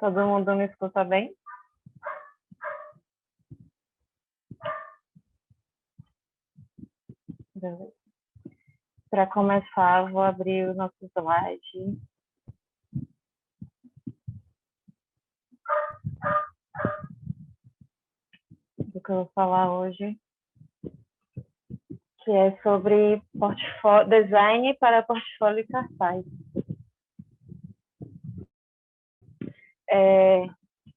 Todo mundo me escuta bem? Para começar, vou abrir o nosso slide. Do que eu vou falar hoje, que é sobre design para portfólio e cartaz.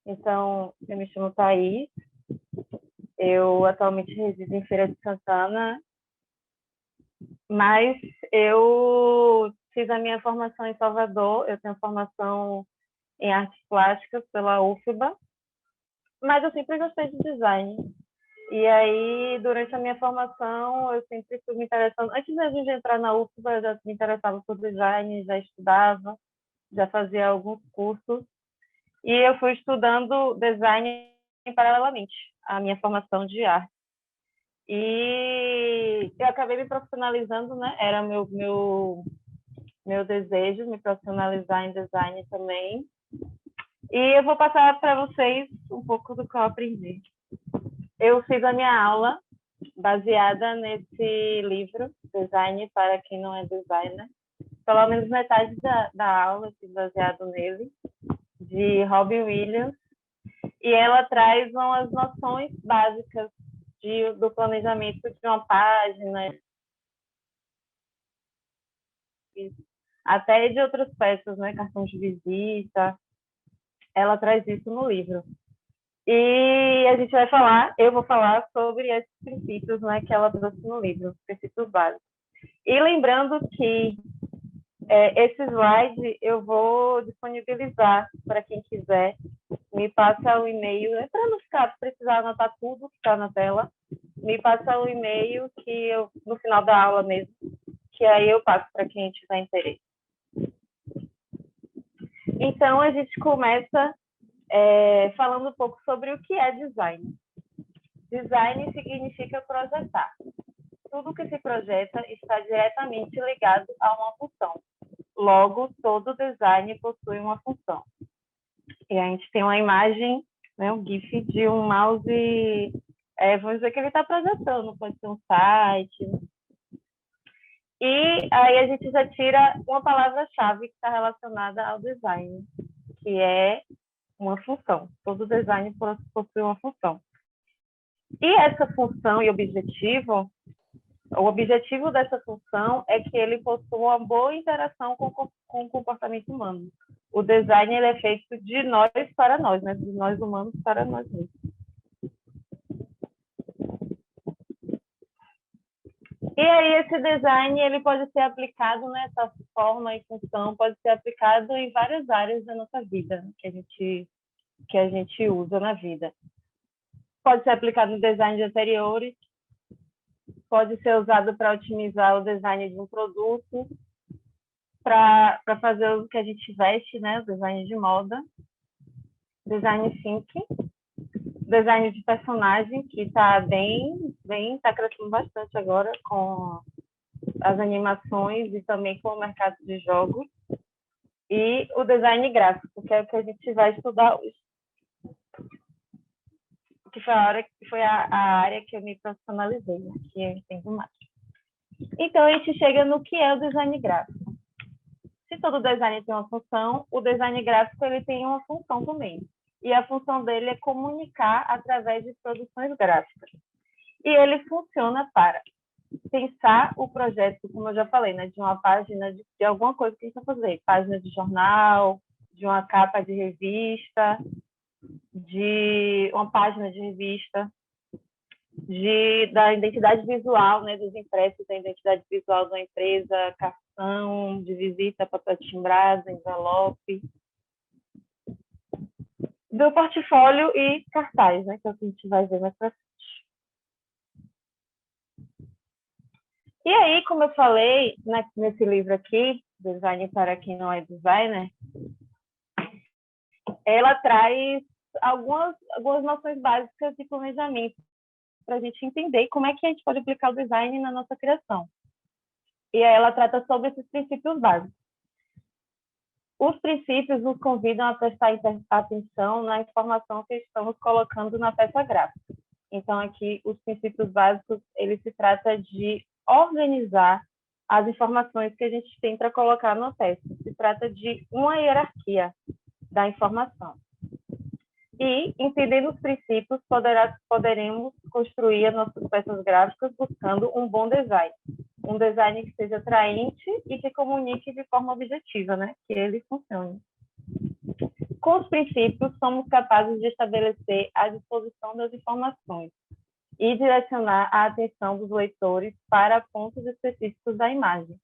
Então, eu me chamo Thaís, eu atualmente resido em Feira de Santana, mas eu fiz a minha formação em Salvador, eu tenho formação em artes plásticas pela UFBA, mas eu sempre gostei de design. E aí, durante a minha formação, eu sempre fui me interessando. Antes mesmo de entrar na UFBA, eu já me interessava por design, já estudava, já fazia alguns cursos. E eu fui estudando design paralelamente à minha formação de arte. E eu acabei me profissionalizando, né? Era meu desejo me profissionalizar em design também. E eu vou passar para vocês um pouco do que eu aprendi. Eu fiz a minha aula baseada nesse livro, Design para quem não é designer. Pelo menos metade da aula eu fiz baseado nele, de Robin Williams. E ela traz umas noções básicas do planejamento de uma página, até de outras peças, né? Cartão de visita. Ela traz isso no livro. E a gente eu vou falar sobre esses princípios, né, que ela trouxe no livro, princípios básicos. E lembrando que esse slide eu vou disponibilizar para quem quiser. Me passa o e-mail, para não precisar anotar tudo que está na tela, me passa o e-mail que eu, no final da aula mesmo, que aí eu passo para quem tiver interesse. Então, a gente começa falando um pouco sobre o que é design. Design significa projetar. Tudo que se projeta está diretamente ligado a uma função. Logo, todo design possui uma função. E a gente tem uma imagem, né, um GIF de um mouse, vamos dizer que ele está projetando, pode ser um site. E aí a gente já tira uma palavra-chave que está relacionada ao design, que é uma função. Todo design possui uma função. E essa função e objetivo, o objetivo dessa função é que ele possua uma boa interação com o comportamento humano. O design ele é feito de nós para nós, né? De nós humanos para nós mesmos. E aí esse design ele pode ser aplicado nessa forma e função, pode ser aplicado em várias áreas da nossa vida, que a gente usa na vida. Pode ser aplicado no design de interiores, pode ser usado para otimizar o design de um produto, para fazer o que a gente veste, né? O design de moda, design thinking, design de personagem, que está está crescendo bastante agora com as animações e também com o mercado de jogos, e o design gráfico, que é o que a gente vai estudar hoje. Que foi a área que eu me profissionalizei, né? Que eu entendo mais. Então, a gente chega no que é o design gráfico. Se todo design tem uma função, o design gráfico ele tem uma função também. E a função dele é comunicar através de produções gráficas. E ele funciona para pensar o projeto, como eu já falei, né, de uma página de alguma coisa que a gente vai fazer. Página de jornal, de uma capa de revista, de uma página de revista, da identidade visual, né, dos impressos, da identidade visual da empresa, cartão de visita, papel timbrado, envelope, do portfólio e cartaz, né, que é o que a gente vai ver mais para frente. E aí, como eu falei nesse livro aqui, Design para quem não é designer, ela traz algumas noções básicas de planejamento para a gente entender como é que a gente pode aplicar o design na nossa criação. E aí ela trata sobre esses princípios básicos. Os princípios nos convidam a prestar atenção na informação que estamos colocando na peça gráfica. Então, aqui, os princípios básicos, ele se trata de organizar as informações que a gente tem para colocar no texto. Se trata de uma hierarquia da informação. E, entendendo os princípios, poderemos construir as nossas peças gráficas buscando um bom design. Um design que seja atraente e que comunique de forma objetiva, né? Que ele funcione. Com os princípios, somos capazes de estabelecer a disposição das informações e direcionar a atenção dos leitores para pontos específicos da imagem.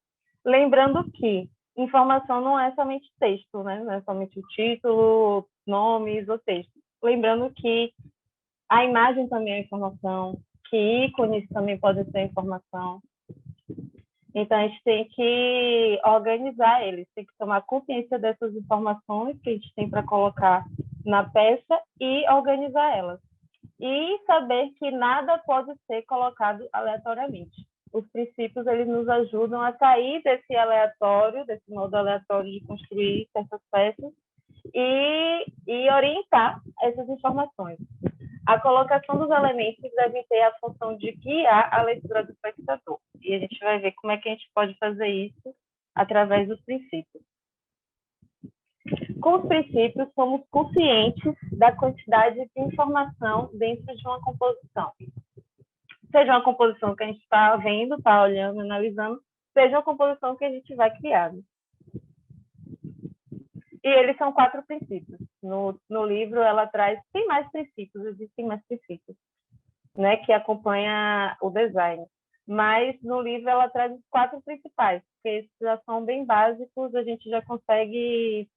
Lembrando que informação não é somente texto, né? Não é somente o título, nomes ou texto. Lembrando que a imagem também é informação, que ícones também podem ser informação. Então, a gente tem que organizar eles, tem que tomar consciência dessas informações que a gente tem para colocar na peça e organizar elas. E saber que nada pode ser colocado aleatoriamente. Os princípios, eles nos ajudam a sair desse aleatório, desse modo aleatório de construir certas peças e orientar essas informações. A colocação dos elementos deve ter a função de guiar a leitura do espectador. E a gente vai ver como é que a gente pode fazer isso através dos princípios. Com os princípios, somos conscientes da quantidade de informação dentro de uma composição. Seja uma composição que a gente está vendo, está olhando, analisando, seja uma composição que a gente vai criar. E eles são 4 princípios. No livro, ela traz, tem mais princípios, existem mais princípios, né, que acompanha o design. Mas no livro ela traz os 4 principais, porque esses já são bem básicos, a gente já consegue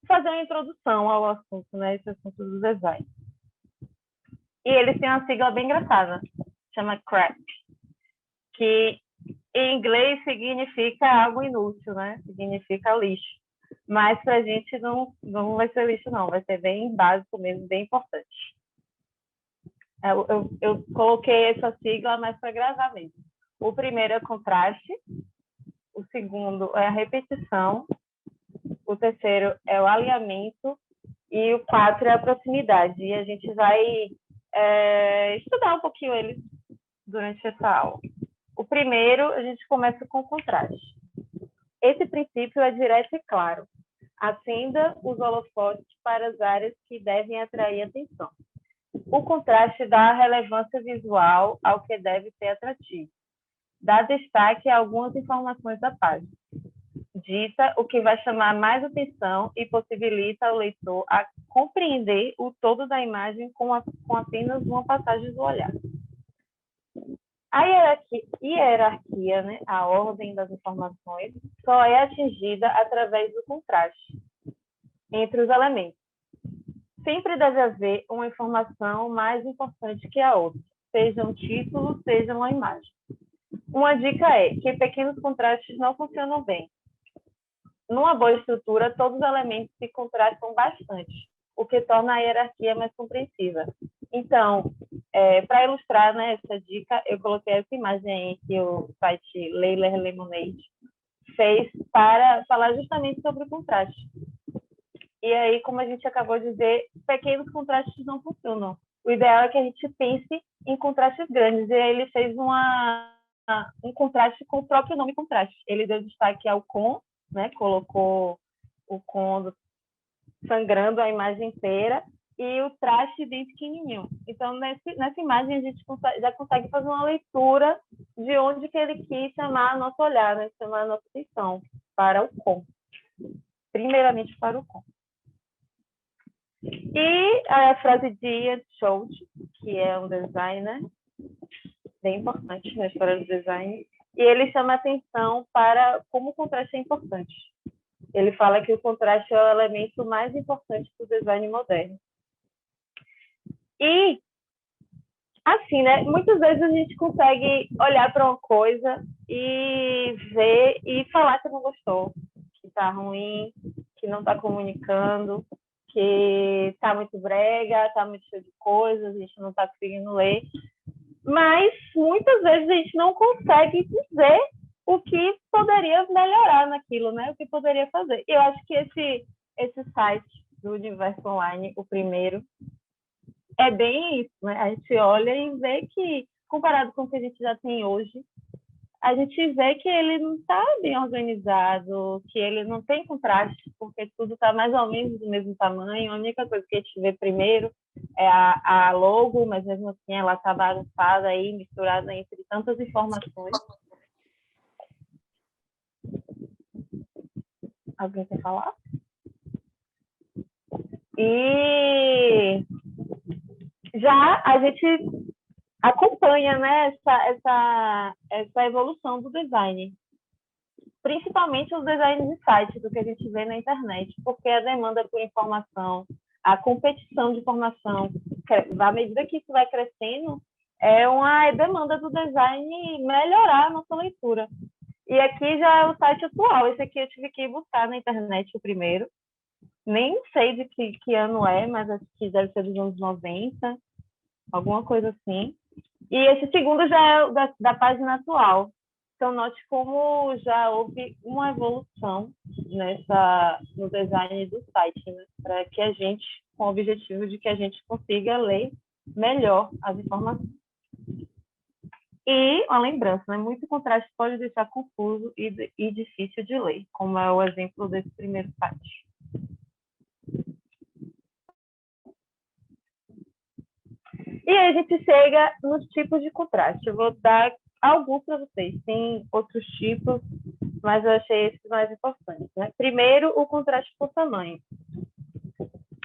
fazer uma introdução ao assunto, né, esse assunto do design. E eles têm uma sigla bem engraçada, chama CRAP, que em inglês significa algo inútil, né? Significa lixo. Mas para a gente não vai ser lixo, não. Vai ser bem básico mesmo, bem importante. Eu coloquei essa sigla mais para gravar mesmo. O primeiro é contraste, o segundo é a repetição, o terceiro é o alinhamento e o 4 é a proximidade. E a gente vai estudar um pouquinho eles durante essa aula. O primeiro, a gente começa com o contraste. Esse princípio é direto e claro. Acenda os holofotes para as áreas que devem atrair atenção. O contraste dá relevância visual ao que deve ser atrativo. Dá destaque a algumas informações da página. Dita o que vai chamar mais atenção e possibilita ao leitor a compreender o todo da imagem com apenas uma passagem do olhar. A hierarquia, né, a ordem das informações, só é atingida através do contraste entre os elementos. Sempre deve haver uma informação mais importante que a outra, seja um título, seja uma imagem. Uma dica é que pequenos contrastes não funcionam bem. Numa boa estrutura, todos os elementos se contrastam bastante, o que torna a hierarquia mais compreensiva. Então, para ilustrar, né, essa dica, eu coloquei essa imagem aí que o site Layler Lemonade fez para falar justamente sobre o contraste. E aí, como a gente acabou de dizer, pequenos contrastes não funcionam. O ideal é que a gente pense em contrastes grandes. E aí ele fez um contraste com o próprio nome contraste. Ele deu destaque ao com, né, colocou o com sangrando a imagem inteira, e o traste bem pequenininho. Então, nessa imagem, a gente já consegue fazer uma leitura de onde que ele quis chamar nosso olhar, né? Chamar a nossa atenção para o com. Primeiramente, para o com. E a frase de Ian Schultz, que é um designer bem importante na história do design, e ele chama a atenção para como o contraste é importante. Ele fala que o contraste é o elemento mais importante do design moderno. E, assim, né, muitas vezes a gente consegue olhar para uma coisa e ver e falar que não gostou, que está ruim, que não está comunicando, que está muito brega, está muito cheio de coisas, a gente não está conseguindo ler. Mas, muitas vezes, a gente não consegue dizer o que poderia melhorar naquilo, né? O que poderia fazer. E eu acho que esse site do Universo Online, o primeiro, é bem isso, né? A gente olha e vê que, comparado com o que a gente já tem hoje, a gente vê que ele não está bem organizado, que ele não tem contraste, porque tudo está mais ou menos do mesmo tamanho. A única coisa que a gente vê primeiro é a logo, mas mesmo assim ela está bagunçada aí, misturada entre tantas informações. Alguém quer falar? E já a gente acompanha, né, essa evolução do design, principalmente os designs de sites, do que a gente vê na internet, porque a demanda por informação, a competição de informação, à medida que isso vai crescendo, é uma demanda do design melhorar a nossa leitura. E aqui já é o site atual, esse aqui eu tive que buscar na internet o primeiro, nem sei de que ano é, mas acho que deve ser dos anos 90, alguma coisa assim. E esse segundo já é da página atual. Então, note como já houve uma evolução no design do site, né? Para que a gente, com o objetivo de que a gente consiga ler melhor as informações. E uma lembrança, né? Muito contraste pode deixar confuso e difícil de ler, como é o exemplo desse primeiro site. E aí a gente chega nos tipos de contraste. Eu vou dar alguns para vocês. Tem outros tipos, mas eu achei esses mais importantes, né? Primeiro, o contraste por tamanho.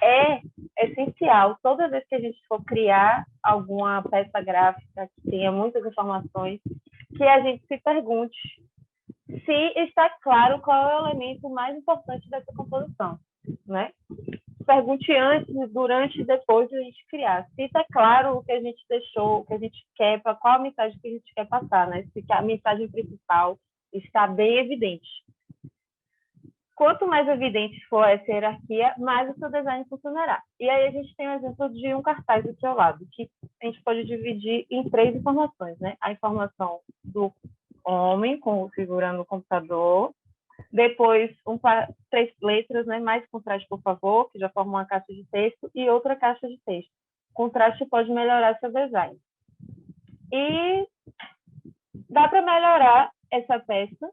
É essencial, toda vez que a gente for criar alguma peça gráfica que tenha muitas informações, que a gente se pergunte se está claro qual é o elemento mais importante dessa composição, né? Pergunte antes, durante e depois de a gente criar. Se está claro o que a gente deixou, o que a gente quer, para qual a mensagem que a gente quer passar, né? Se a mensagem principal está bem evidente. Quanto mais evidente for essa hierarquia, mais o seu design funcionará. E aí a gente tem o exemplo de um cartaz aqui ao lado, que a gente pode dividir em 3 informações, né? A informação do homem segurando o computador, depois 3 letras, né? Mais contraste, por favor, que já forma uma caixa de texto, e outra caixa de texto. Contraste pode melhorar seu design. E dá para melhorar essa peça.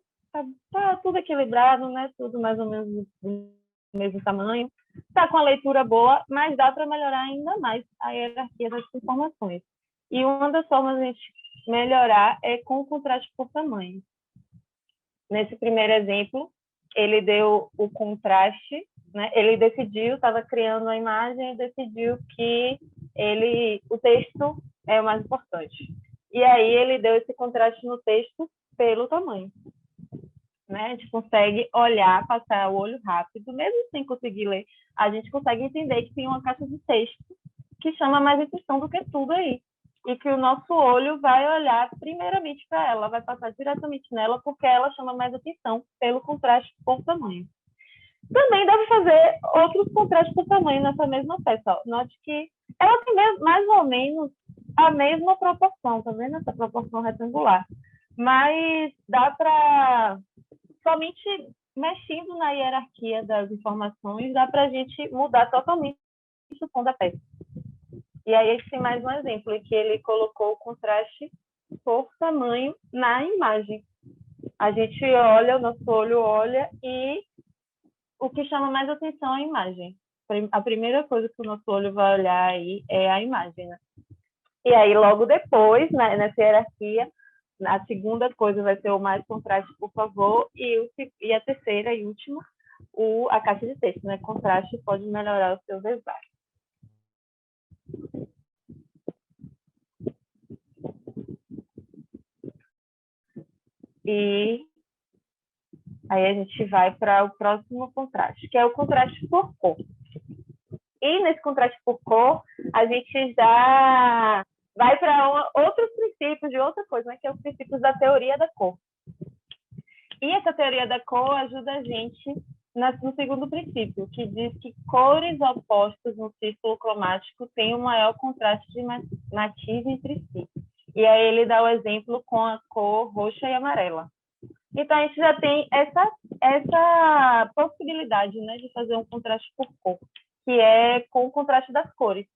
Tá tudo equilibrado, né? Tudo mais ou menos do mesmo tamanho. Tá com a leitura boa, mas dá para melhorar ainda mais a hierarquia das informações. E uma das formas de a gente melhorar é com o contraste por tamanho. Nesse primeiro exemplo, ele deu o contraste, né? Ele decidiu, estava criando a imagem e decidiu que o texto é o mais importante. E aí ele deu esse contraste no texto pelo tamanho. Né? A gente consegue olhar, passar o olho rápido, mesmo sem conseguir ler, a gente consegue entender que tem uma caixa de texto que chama mais atenção do que tudo aí. E que o nosso olho vai olhar primeiramente para ela, vai passar diretamente nela, porque ela chama mais atenção pelo contraste por tamanho. Também deve fazer outros contrastes por tamanho nessa mesma peça. Ó. Note que ela tem mais ou menos a mesma proporção, tá vendo? Essa proporção retangular. Mas dá para, somente mexendo na hierarquia das informações, dá para a gente mudar totalmente o tom da peça. E aí, esse tem mais um exemplo, em que ele colocou o contraste por tamanho na imagem. A gente olha, o nosso olho olha, e o que chama mais atenção é a imagem. A primeira coisa que o nosso olho vai olhar aí é a imagem, né? E aí, logo depois, nessa hierarquia, a segunda coisa vai ser o mais contraste, por favor, e a terceira e última, a caixa de texto, né? Contraste pode melhorar o seu design. E aí a gente vai para o próximo contraste, que é o contraste por cor. E nesse contraste por cor, a gente já vai para outros princípios de outra coisa, né, que é os princípios da teoria da cor. E essa teoria da cor ajuda a gente no segundo princípio, que diz que cores opostas no círculo cromático têm um maior contraste de matiz entre si. E aí ele dá o exemplo com a cor roxa e amarela. Então, a gente já tem essa possibilidade, né, de fazer um contraste por cor, que é com o contraste das cores.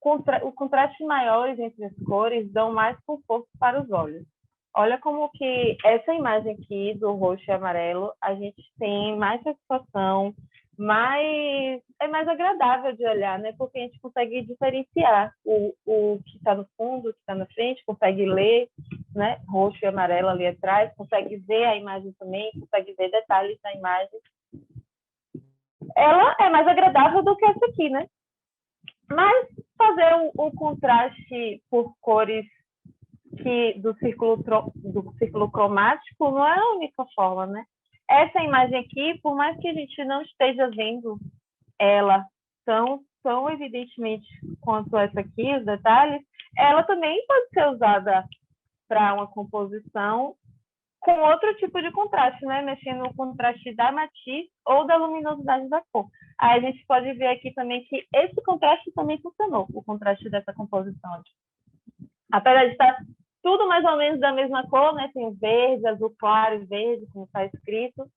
Os contrastes maiores entre as cores dão mais conforto para os olhos. Olha como que essa imagem aqui do roxo e amarelo, a gente tem mais satisfação, é mais agradável de olhar, né? Porque a gente consegue diferenciar o que está no fundo, o que está na frente, consegue ler, né? Roxo e amarelo ali atrás, consegue ver a imagem também, consegue ver detalhes da imagem. Ela é mais agradável do que essa aqui, né? Mas fazer o contraste por cores do círculo cromático não é a única forma, né? Essa imagem aqui, por mais que a gente não esteja vendo ela tão evidentemente quanto essa aqui, os detalhes, ela também pode ser usada para uma composição com outro tipo de contraste, né? Mexendo no contraste da matiz ou da luminosidade da cor. Aí a gente pode ver aqui também que esse contraste também funcionou, o contraste dessa composição aqui. Apesar de estar tudo mais ou menos da mesma cor, né? Tem o verde, azul claro e verde, como está escrito.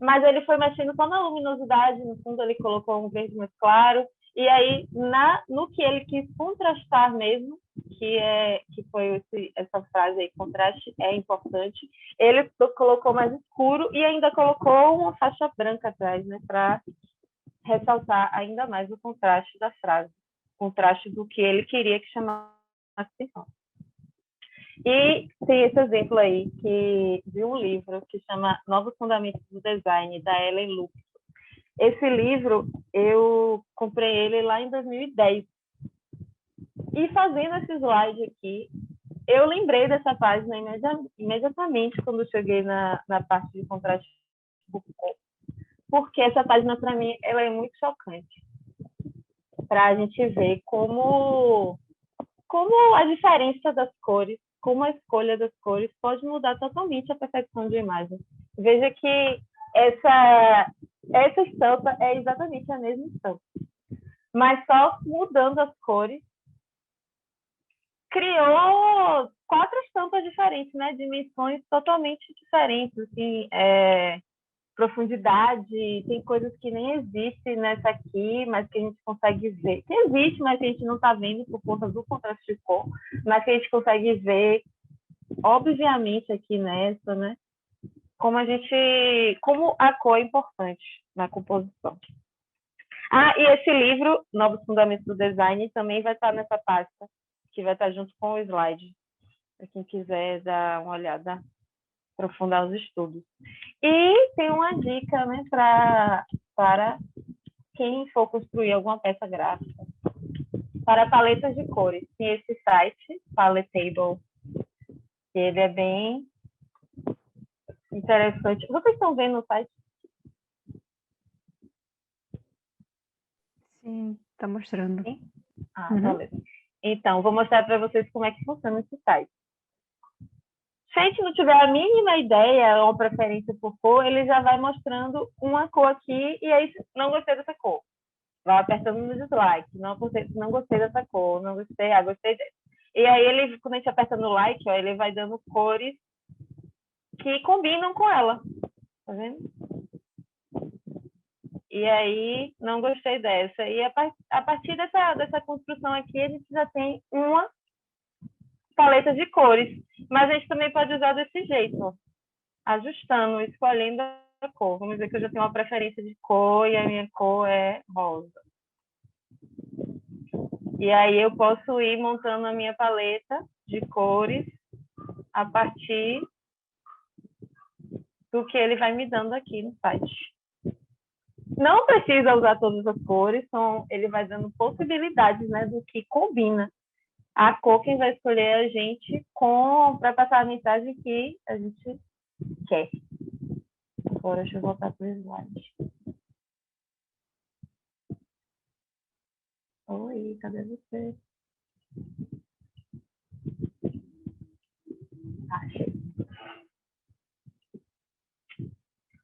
Mas ele foi mexendo só na luminosidade, no fundo ele colocou um verde mais claro. E aí, no que ele quis contrastar mesmo, que foi essa frase aí, contraste é importante, ele colocou mais escuro e ainda colocou uma faixa branca atrás, né? Para ressaltar ainda mais o contraste da frase, o contraste do que ele queria que chamasse atenção. E tem esse exemplo aí de um livro que chama Novos Fundamentos do Design, da Ellen Luke. Esse livro, eu comprei ele lá em 2010. E fazendo esse slide aqui, eu lembrei dessa página imediatamente quando cheguei na parte de contraste do corpo. Porque essa página, para mim, ela é muito chocante. Para a gente ver como a diferença das cores, como a escolha das cores pode mudar totalmente a percepção de imagem. Veja que essa estampa é exatamente a mesma estampa, mas só mudando as cores criou 4 estampas diferentes, né? Dimensões totalmente diferentes, assim, profundidade, tem coisas que nem existem nessa aqui, mas que a gente consegue ver. Que existe, mas que a gente não está vendo por conta do contraste de cor, mas que a gente consegue ver, obviamente, aqui nessa, né? Como a cor é importante na composição. Ah, e esse livro, Novos Fundamentos do Design, também vai estar nessa pasta, que vai estar junto com o slide, para quem quiser dar uma olhada, aprofundar os estudos. E tem uma dica, né, para quem for construir alguma peça gráfica, para paletas de cores. Tem esse site, Paletable, que ele é bem interessante. Vocês estão vendo o site? Sim, está mostrando. Sim? Beleza. Então, vou mostrar para vocês como é que funciona esse site. Se a gente não tiver a mínima ideia ou preferência por cor, ele já vai mostrando uma cor aqui e aí não gostei dessa cor. Vai apertando no dislike, não gostei dessa cor, não gostei, gostei dessa. E aí ele, quando a gente aperta no like, ó, ele vai dando cores que combinam com ela. Tá vendo? E aí, não gostei dessa. E a partir dessa construção aqui, a gente já tem uma paleta de cores. Mas a gente também pode usar desse jeito, ó, ajustando, escolhendo a cor. Vamos dizer que eu já tenho uma preferência de cor e a minha cor é rosa. E aí eu posso ir montando a minha paleta de cores a partir do que ele vai me dando aqui no site. Não precisa usar todas as cores, ele vai dando possibilidades, né, do que combina. A cor quem vai escolher é a gente para passar a mensagem que a gente quer. Agora deixa eu voltar para o slide. Oi, cadê você? Achei.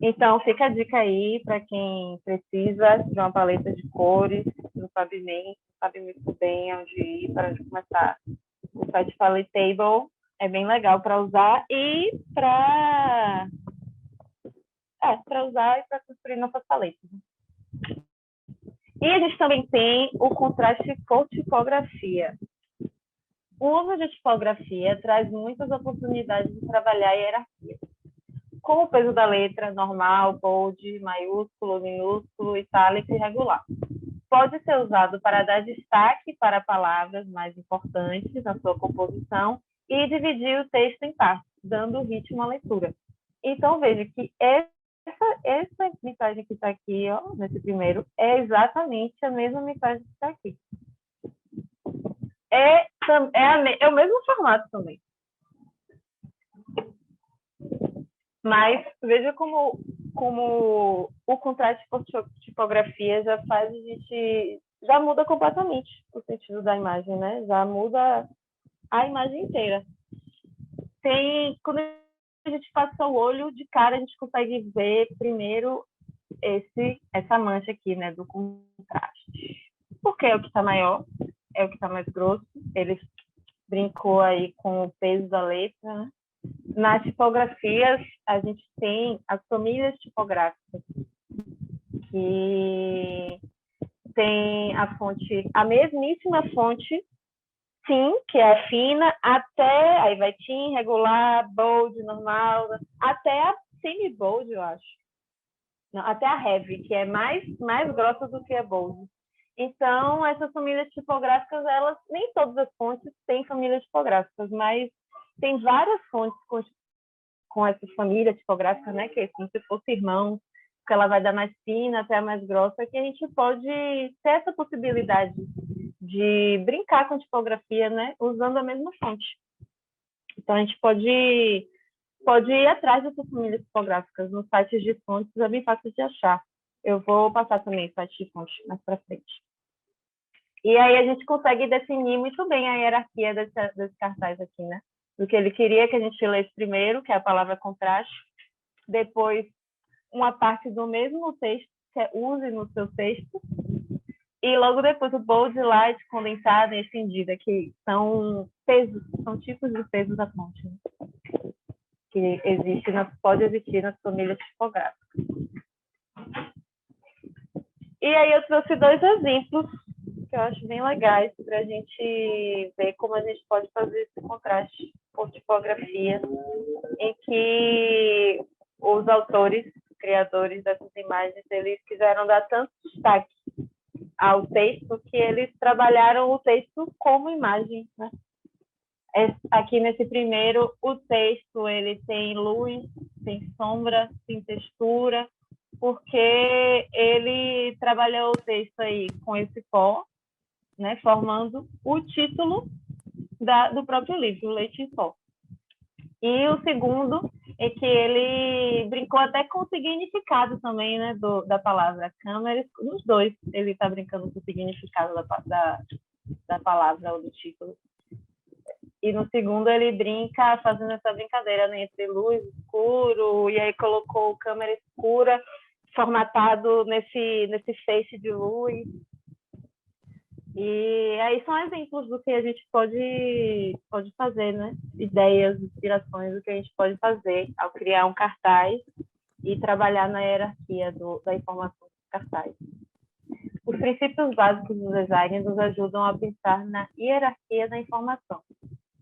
Então, fica a dica aí para quem precisa de uma paleta de cores, não sabe muito bem onde ir para começar o site Paletable. É bem legal para usar e para usar e para construir nossas paletas. E a gente também tem o contraste por tipografia. O uso de tipografia traz muitas oportunidades de trabalhar a hierarquia, com o peso da letra normal, bold, maiúsculo, minúsculo, itálico e regular. Pode ser usado para dar destaque para palavras mais importantes na sua composição e dividir o texto em partes, dando ritmo à leitura. Então, veja que essa mensagem que está aqui, ó, nesse primeiro, é exatamente a mesma mensagem que está aqui. É o mesmo formato também. Mas veja como o contraste por tipografia já faz a gente... já muda completamente o sentido da imagem, né? Já muda a imagem inteira. Quando a gente passa o olho de cara, a gente consegue ver primeiro essa mancha aqui, né, do contraste. Porque é o que está maior, é o que está mais grosso. Ele brincou aí com o peso da letra, né? Nas tipografias, a gente tem as famílias tipográficas, que tem a mesmíssima fonte, sim, que é fina, aí vai TIM, regular, bold, normal, até a semi-bold, eu acho. Não, até a heavy, que é mais grossa do que a bold. Então, essas famílias tipográficas, nem todas as fontes têm famílias tipográficas, mas tem várias fontes com essa família tipográfica, né, que é como se fosse irmão, que ela vai da mais fina até a mais grossa, que a gente pode ter essa possibilidade de brincar com tipografia, né, usando a mesma fonte. Então, a gente pode ir atrás dessas famílias tipográficas nos sites de fontes, é bem fácil de achar. Eu vou passar também o site de fonte mais para frente. E aí a gente consegue definir muito bem a hierarquia desse cartaz aqui, né? Do que ele queria que a gente lesse primeiro, que é a palavra contraste, depois uma parte do mesmo texto, que é use no seu texto, e logo depois o bold, light, condensado e estendida, que são pesos, são tipos de pesos da fonte, né? Que pode existir nas famílias tipográficas. E aí eu trouxe 2 exemplos que eu acho bem legais para a gente ver como a gente pode fazer esse contraste por tipografia, em que os autores, criadores dessas imagens, eles quiseram dar tanto destaque ao texto que eles trabalharam o texto como imagem, né? Aqui nesse primeiro, o texto ele tem luz, tem sombra, tem textura, porque ele trabalhou o texto aí com esse pó, né, formando o título do próprio livro, Leite em Pó. E o segundo é que ele brincou até com o significado também, né, da palavra câmera. Nos dois ele está brincando com o significado da palavra ou do título. E no segundo ele brinca fazendo essa brincadeira, né, entre luz e escuro, e aí colocou câmera escura formatado nesse feixe de luz. E aí são exemplos do que a gente pode fazer, né? Ideias, inspirações do que a gente pode fazer ao criar um cartaz e trabalhar na hierarquia da informação do cartaz. Os princípios básicos do design nos ajudam a pensar na hierarquia da informação,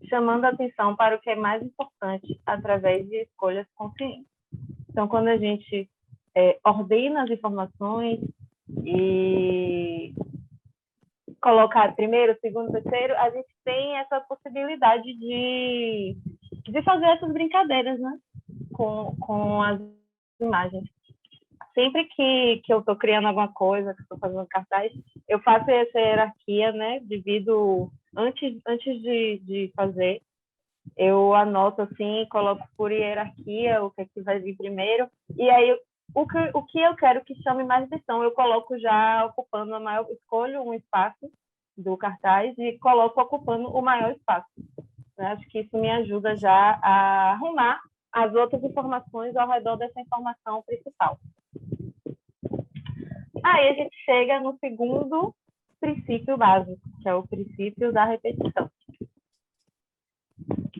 chamando a atenção para o que é mais importante através de escolhas conscientes. Então, quando a gente ordena as informações e colocar primeiro, segundo, terceiro, a gente tem essa possibilidade de fazer essas brincadeiras, né? Com as imagens. Sempre que eu estou criando alguma coisa, que estou fazendo cartaz, eu faço essa hierarquia, né? Divido antes de fazer. Eu anoto assim, coloco por hierarquia o que é que vai vir primeiro, e aí o que eu quero que chame mais atenção, eu coloco já ocupando escolho um espaço do cartaz e coloco ocupando o maior espaço. Eu acho que isso me ajuda já a arrumar as outras informações ao redor dessa informação principal. Aí a gente chega no segundo princípio básico, que é o princípio da repetição.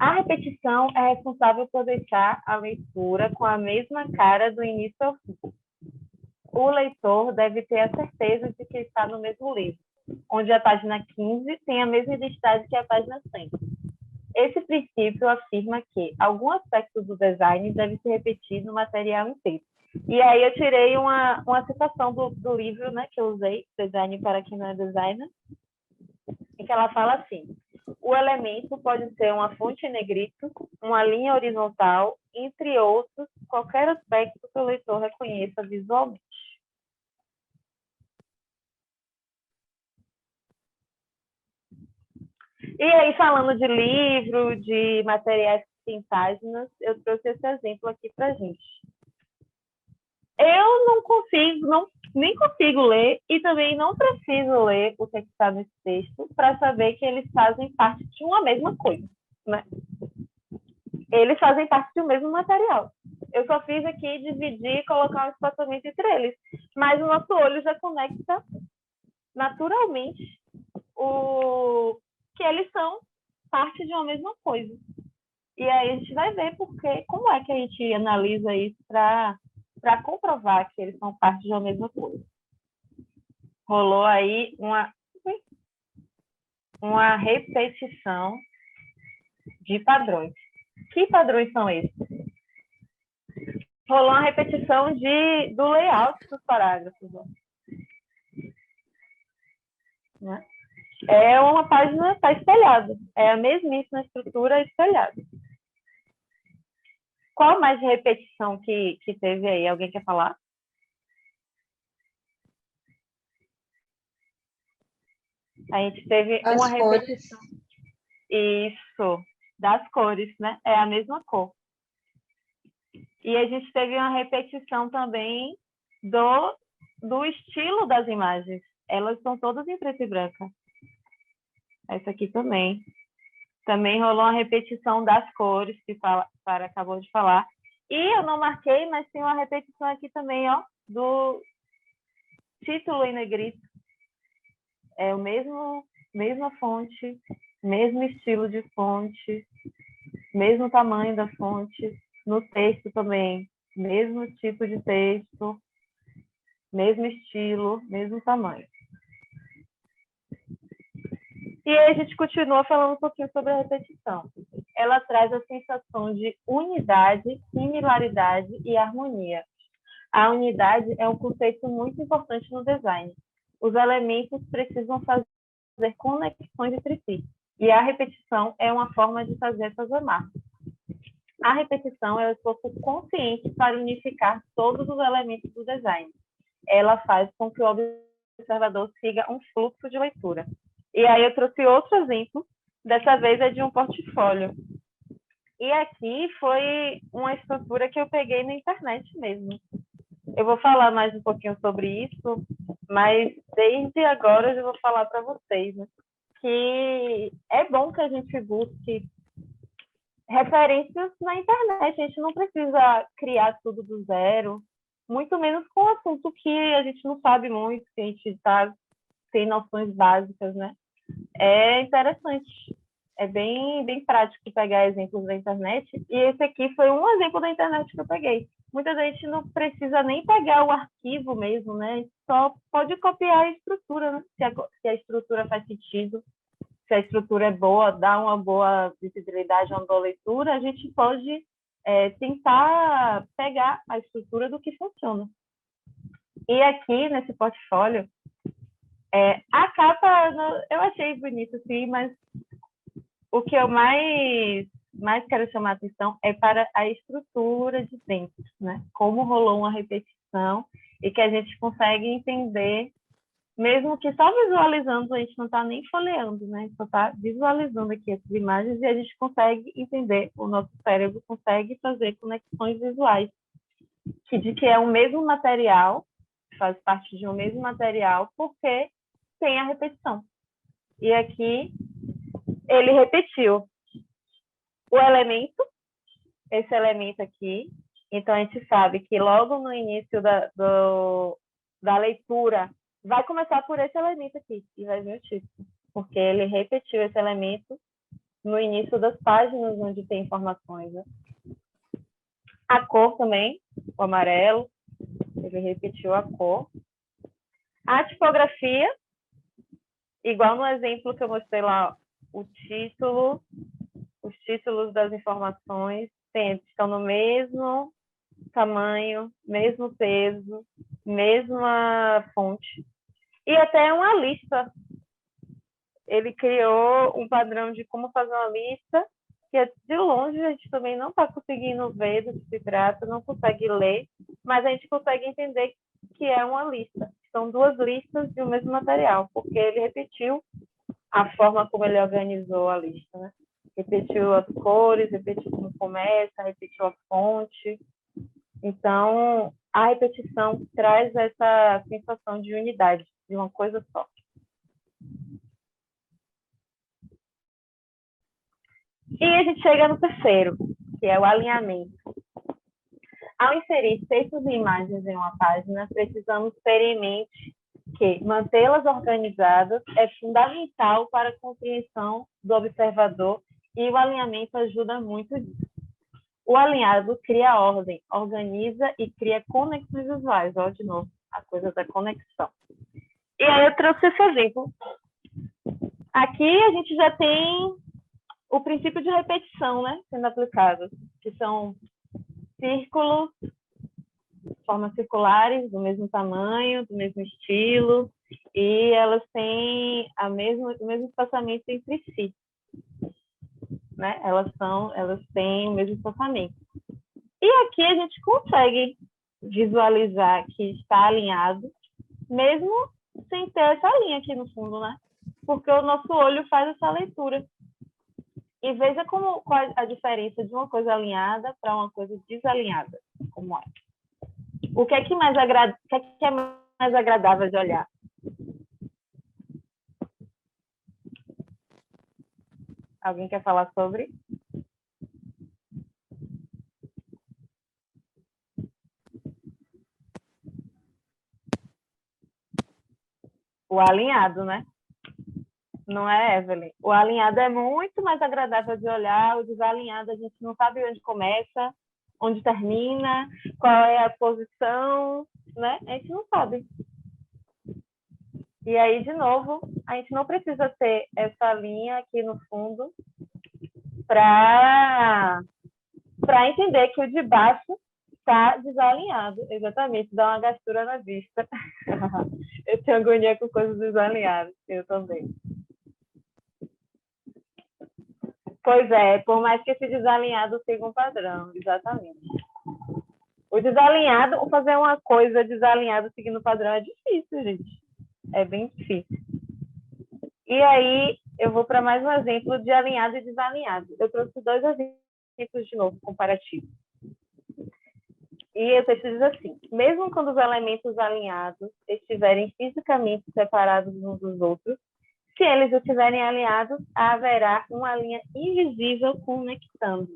A repetição é responsável por deixar a leitura com a mesma cara do início ao fim. O leitor deve ter a certeza de que está no mesmo livro, onde a página 15 tem a mesma identidade que a página 100. Esse princípio afirma que algum aspecto do design deve se repetir no material inteiro. E aí eu tirei uma citação do livro, né, que eu usei, Design para quem não é designer, em que ela fala assim: o elemento pode ser uma fonte em negrito, uma linha horizontal, entre outros, qualquer aspecto que o leitor reconheça visualmente. E aí, falando de livro, de materiais em páginas, eu trouxe esse exemplo aqui para a gente. Eu não consigo, nem consigo ler e também não preciso ler o que está nesse texto para saber que eles fazem parte de uma mesma coisa, né? Eles fazem parte do mesmo material. Eu só fiz aqui dividir e colocar um espaçamento entre eles, mas o nosso olho já conecta naturalmente o que eles são parte de uma mesma coisa. E aí a gente vai ver como é que a gente analisa isso para comprovar que eles são parte de uma mesma coisa. Rolou aí uma repetição de padrões. Que padrões são esses? Rolou uma repetição do layout dos parágrafos. Né? É uma página, está espelhada. É a mesmíssima estrutura espelhada. Qual mais repetição que teve aí? Alguém quer falar? A gente teve uma repetição. Isso, das cores, né? É a mesma cor. E a gente teve uma repetição também do estilo das imagens. Elas são todas em preto e branco. Essa aqui também. Também rolou uma repetição das cores, que Sara acabou de falar. E eu não marquei, mas tem uma repetição aqui também, ó, do título em negrito. É o mesma fonte, mesmo estilo de fonte, mesmo tamanho da fonte. No texto também, mesmo tipo de texto, mesmo estilo, mesmo tamanho. E aí a gente continua falando um pouquinho sobre a repetição. Ela traz a sensação de unidade, similaridade e harmonia. A unidade é um conceito muito importante no design. Os elementos precisam fazer conexões entre si. E a repetição é uma forma de fazer essas amarras. A repetição é o esforço consciente para unificar todos os elementos do design. Ela faz com que o observador siga um fluxo de leitura. E aí eu trouxe outro exemplo, dessa vez é de um portfólio. E aqui foi uma estrutura que eu peguei na internet mesmo. Eu vou falar mais um pouquinho sobre isso, mas desde agora eu já vou falar para vocês, né, que é bom que a gente busque referências na internet. A gente não precisa criar tudo do zero, muito menos com um assunto que a gente não sabe muito, que a gente tem noções básicas, né? É interessante, é bem prático pegar exemplos da internet, e esse aqui foi um exemplo da internet que eu peguei. Muita gente não precisa nem pegar o arquivo mesmo, né? Só pode copiar a estrutura, né? Se a estrutura faz sentido, se a estrutura é boa, dá uma boa visibilidade, uma boa leitura, a gente pode tentar pegar a estrutura do que funciona. E aqui, nesse portfólio, a capa eu achei bonita, sim, mas o que eu mais quero chamar a atenção é para a estrutura de dentro, né? Como rolou uma repetição e que a gente consegue entender, mesmo que só visualizando, a gente não está nem folheando, né? Só está visualizando aqui essas imagens e a gente consegue entender, o nosso cérebro consegue fazer conexões visuais, de que é o mesmo material, faz parte de um mesmo material, porque tem a repetição. E aqui ele repetiu o elemento, esse elemento aqui. Então a gente sabe que logo no início da leitura vai começar por esse elemento aqui e vai vir o título, porque ele repetiu esse elemento no início das páginas onde tem informações, né? A cor também, o amarelo, ele repetiu a cor. A tipografia, igual no exemplo que eu mostrei lá, o título, os títulos das informações estão no mesmo tamanho, mesmo peso, mesma fonte. E até uma lista. Ele criou um padrão de como fazer uma lista, que de longe a gente também não está conseguindo ver do que se trata, não consegue ler, mas a gente consegue entender que é uma lista. São duas listas de um mesmo material, porque ele repetiu a forma como ele organizou a lista, né? Repetiu as cores, repetiu como começa, repetiu a fonte. Então, a repetição traz essa sensação de unidade, de uma coisa só. E a gente chega no terceiro, que é o alinhamento. Ao inserir textos e imagens em uma página, precisamos ter em mente que mantê-las organizadas é fundamental para a compreensão do observador e o alinhamento ajuda muito nisso. O alinhado cria ordem, organiza e cria conexões visuais. Olha de novo, a coisa da conexão. E aí eu trouxe esse exemplo. Aqui a gente já tem o princípio de repetição, né, sendo aplicado, que são círculos, formas circulares, do mesmo tamanho, do mesmo estilo, e elas têm o mesmo espaçamento entre si, né? Elas têm o mesmo espaçamento. E aqui a gente consegue visualizar que está alinhado, mesmo sem ter essa linha aqui no fundo, né? Porque o nosso olho faz essa leitura. E veja qual a diferença de uma coisa alinhada para uma coisa desalinhada, como é. O que é que é mais agradável de olhar? Alguém quer falar sobre? O alinhado, né? Não é, Evelyn? O alinhado é muito mais agradável de olhar, o desalinhado a gente não sabe onde começa, onde termina, qual é a posição, né? A gente não sabe. E aí, de novo, a gente não precisa ter essa linha aqui no fundo para entender que o de baixo está desalinhado. Exatamente, dá uma gastura na vista. Eu tenho agonia com coisas desalinhadas, eu também. Pois é, por mais que esse desalinhado siga um padrão, exatamente. O desalinhado, fazer uma coisa desalinhada seguindo o padrão é difícil, gente. É bem difícil. E aí, eu vou para mais um exemplo de alinhado e desalinhado. Eu trouxe dois exemplos de novo, comparativos. E o texto diz assim: mesmo quando os elementos alinhados estiverem fisicamente separados uns dos outros, se eles estiverem alinhados, haverá uma linha invisível conectando.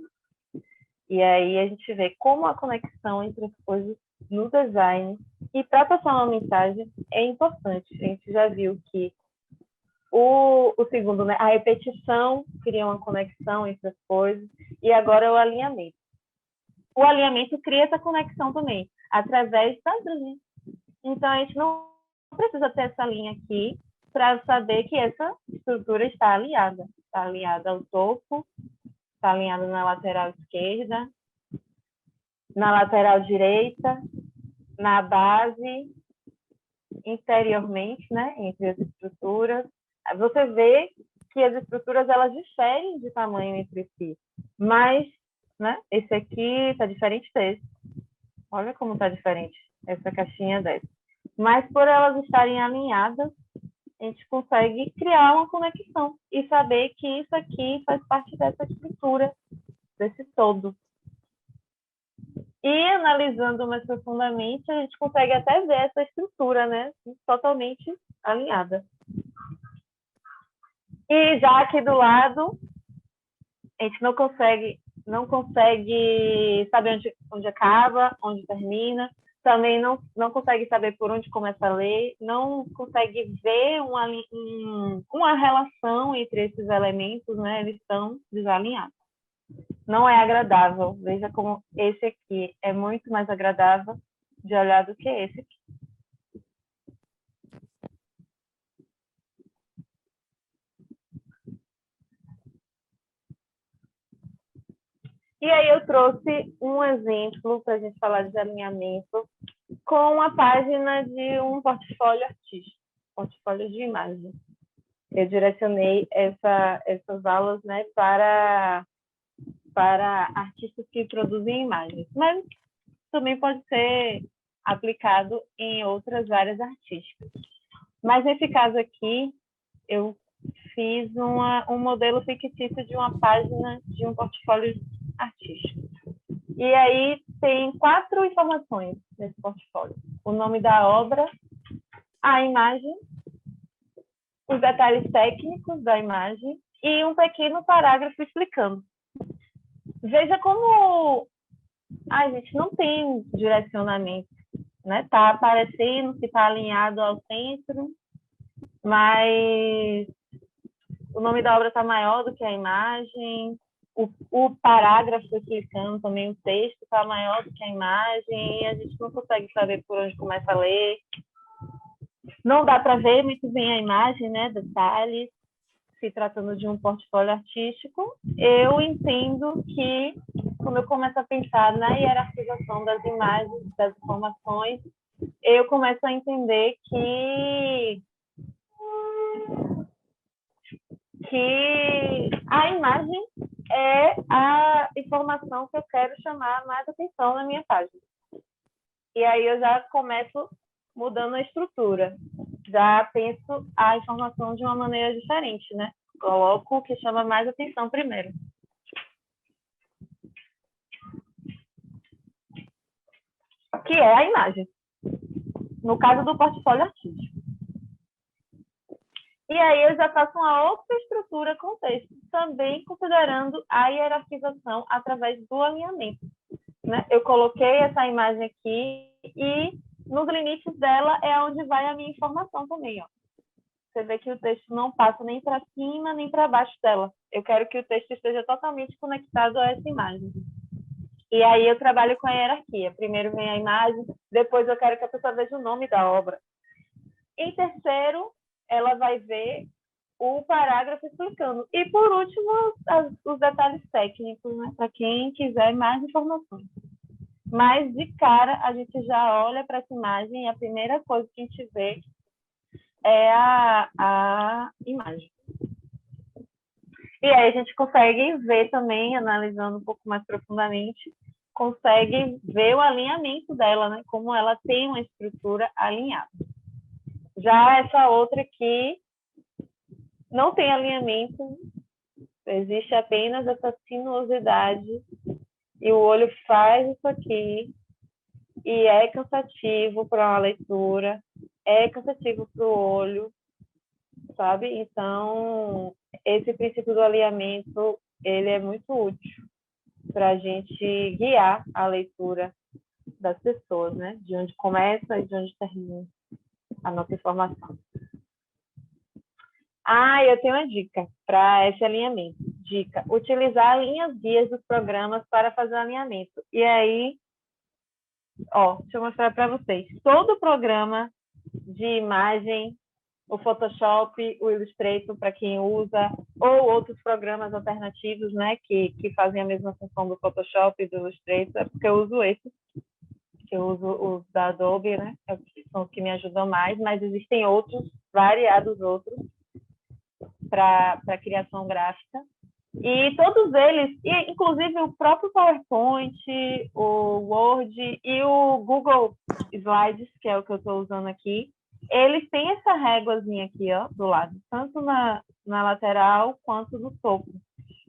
E aí a gente vê como a conexão entre as coisas no design e para passar uma mensagem é importante. A gente já viu que o segundo, né, a repetição cria uma conexão entre as coisas, e agora o alinhamento. O alinhamento cria essa conexão também, através das linhas. Então, a gente não precisa ter essa linha aqui para saber que essa estrutura está alinhada. Está alinhada ao topo, está alinhada na lateral esquerda, na lateral direita, na base, interiormente, né, entre as estruturas. Você vê que as estruturas elas diferem de tamanho entre si, mas, né, esse aqui está diferente desse. Olha como está diferente essa caixinha dessa. Mas por elas estarem alinhadas, a gente consegue criar uma conexão e saber que isso aqui faz parte dessa estrutura, desse todo. E analisando mais profundamente, a gente consegue até ver essa estrutura, né, totalmente alinhada. E já aqui do lado, a gente não consegue saber onde acaba, onde termina, também não consegue saber por onde começa a ler, não consegue ver uma relação entre esses elementos, né? Eles estão desalinhados. Não é agradável. Veja como esse aqui é muito mais agradável de olhar do que esse aqui. E aí eu trouxe um exemplo para a gente falar de alinhamento com a página de um portfólio artístico, portfólio de imagem. Eu direcionei essas aulas, né, para artistas que produzem imagens, mas também pode ser aplicado em outras áreas artísticas. Mas nesse caso aqui, eu fiz um modelo fictício de uma página de um portfólio artístico. E aí tem 4 informações nesse portfólio: o nome da obra, a imagem, os detalhes técnicos da imagem e um pequeno parágrafo explicando. Veja como a gente não tem direcionamento, né? Tá aparecendo se está alinhado ao centro, mas o nome da obra está maior do que a imagem, o parágrafo explicando também o texto está maior do que a imagem, e a gente não consegue saber por onde começa a ler. Não dá para ver muito bem a imagem, né? Detalhes. Se tratando de um portfólio artístico, eu entendo que, quando eu começo a pensar na hierarquização das imagens, das informações, eu começo a entender que a imagem é a informação que eu quero chamar mais atenção na minha página. E aí eu já começo mudando a estrutura. Já penso a informação de uma maneira diferente, né? Coloco o que chama mais atenção primeiro. Que é a imagem. No caso do portfólio artístico. E aí eu já faço uma outra estrutura com o texto, também considerando a hierarquização através do alinhamento, né? Eu coloquei essa imagem aqui e nos limites dela é onde vai a minha informação também, ó. Você vê que o texto não passa nem para cima nem para baixo dela. Eu quero que o texto esteja totalmente conectado a essa imagem. E aí eu trabalho com a hierarquia. Primeiro vem a imagem, depois eu quero que a pessoa veja o nome da obra. Em terceiro, ela vai ver o parágrafo explicando. E por último, os detalhes técnicos, né? Para quem quiser mais informações. Mas de cara, a gente já olha para essa imagem e a primeira coisa que a gente vê é a imagem. E aí a gente consegue ver também, analisando um pouco mais profundamente, consegue ver o alinhamento dela, né? Como ela tem uma estrutura alinhada. Já essa outra aqui não tem alinhamento, existe apenas essa sinuosidade e o olho faz isso aqui e é cansativo para uma leitura, é cansativo para o olho, sabe? Então, esse princípio do alinhamento, ele é muito útil para a gente guiar a leitura das pessoas, né? De onde começa e de onde termina a nossa informação. Eu tenho uma dica para esse alinhamento. Dica: utilizar linhas guias dos programas para fazer o alinhamento. E aí, deixa eu mostrar para vocês. Todo programa de imagem, o Photoshop, o Illustrator, para quem usa, ou outros programas alternativos, né, que fazem a mesma função do Photoshop e do Illustrator, é porque eu uso esses, que eu uso os da Adobe, né, são os que me ajudam mais, mas existem outros, variados outros, para criação gráfica. E todos eles, inclusive o próprio PowerPoint, o Word e o Google Slides, que é o que eu estou usando aqui, eles têm essa réguazinha aqui, ó, do lado, tanto na lateral quanto no topo.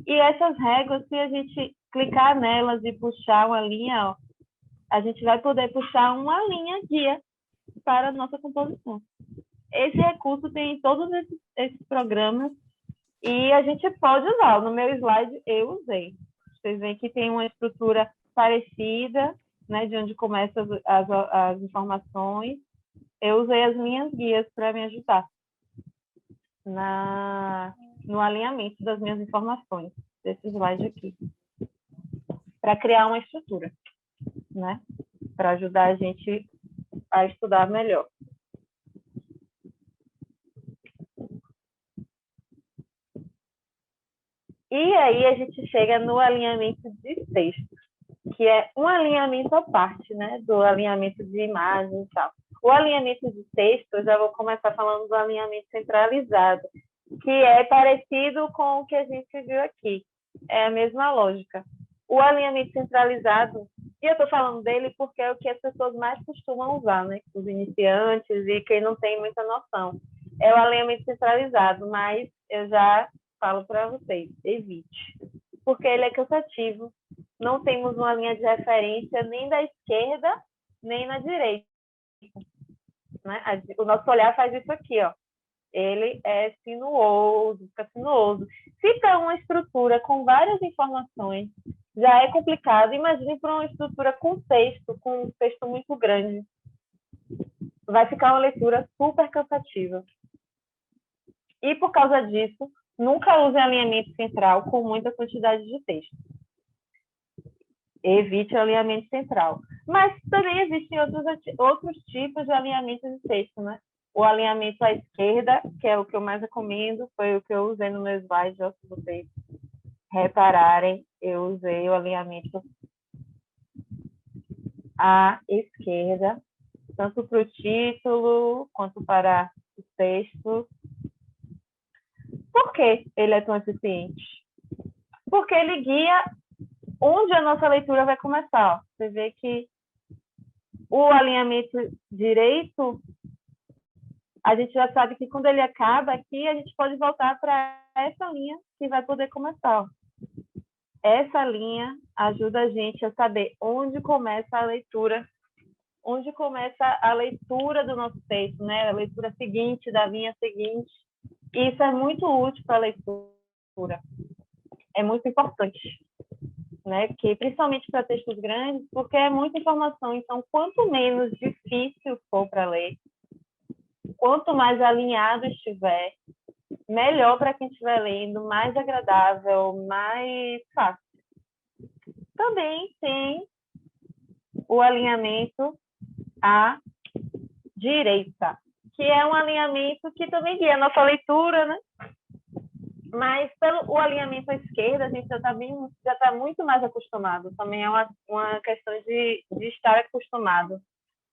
E essas réguas, se a gente clicar nelas e puxar uma linha, ó, a gente vai poder puxar uma linha guia para a nossa composição. Esse recurso tem em todos esses programas e a gente pode usar. No meu slide, eu usei. Vocês veem que tem uma estrutura parecida né, de onde começam as informações, eu usei as minhas guias para me ajudar no alinhamento das minhas informações, desse slide aqui, para criar uma estrutura, né, para ajudar a gente a estudar melhor. E aí a gente chega no alinhamento de texto, que é um alinhamento à parte, né, do alinhamento de imagem e tal. O alinhamento de texto, eu já vou começar falando do alinhamento centralizado, que é parecido com o que a gente viu aqui. É a mesma lógica. O alinhamento centralizado, e eu estou falando dele porque é o que as pessoas mais costumam usar, né? Os iniciantes e quem não tem muita noção. É o alinhamento centralizado, mas eu já falo para vocês, evite. Porque ele é cansativo. Não temos uma linha de referência nem da esquerda, nem na direita. Né? O nosso olhar faz isso aqui, ó. Ele é sinuoso, fica sinuoso. Se para uma estrutura com várias informações, já é complicado. Imagine para uma estrutura com um texto muito grande. Vai ficar uma leitura super cansativa. E por causa disso, nunca use alinhamento central com muita quantidade de texto. Evite o alinhamento central. Mas também existem outros tipos de alinhamento de texto, né? O alinhamento à esquerda, que é o que eu mais recomendo, foi o que eu usei no meu slide, se vocês repararem, eu usei o alinhamento à esquerda, tanto para o título quanto para os textos. Por que ele é tão eficiente? Porque ele guia onde a nossa leitura vai começar. Você vê que o alinhamento direito, a gente já sabe que quando ele acaba aqui, a gente pode voltar para essa linha que vai poder começar. Essa linha ajuda a gente a saber onde começa a leitura, onde começa a leitura do nosso texto, né? A leitura seguinte, da linha seguinte. E isso é muito útil para a leitura. É muito importante, né? Que, principalmente para textos grandes, porque é muita informação. Então, quanto menos difícil for para ler, quanto mais alinhado estiver, melhor para quem estiver lendo, mais agradável, mais fácil. Também tem o alinhamento à direita, que é um alinhamento que também guia a nossa leitura, né? Mas pelo o alinhamento à esquerda, a gente já está muito mais acostumado. Também é uma questão de estar acostumado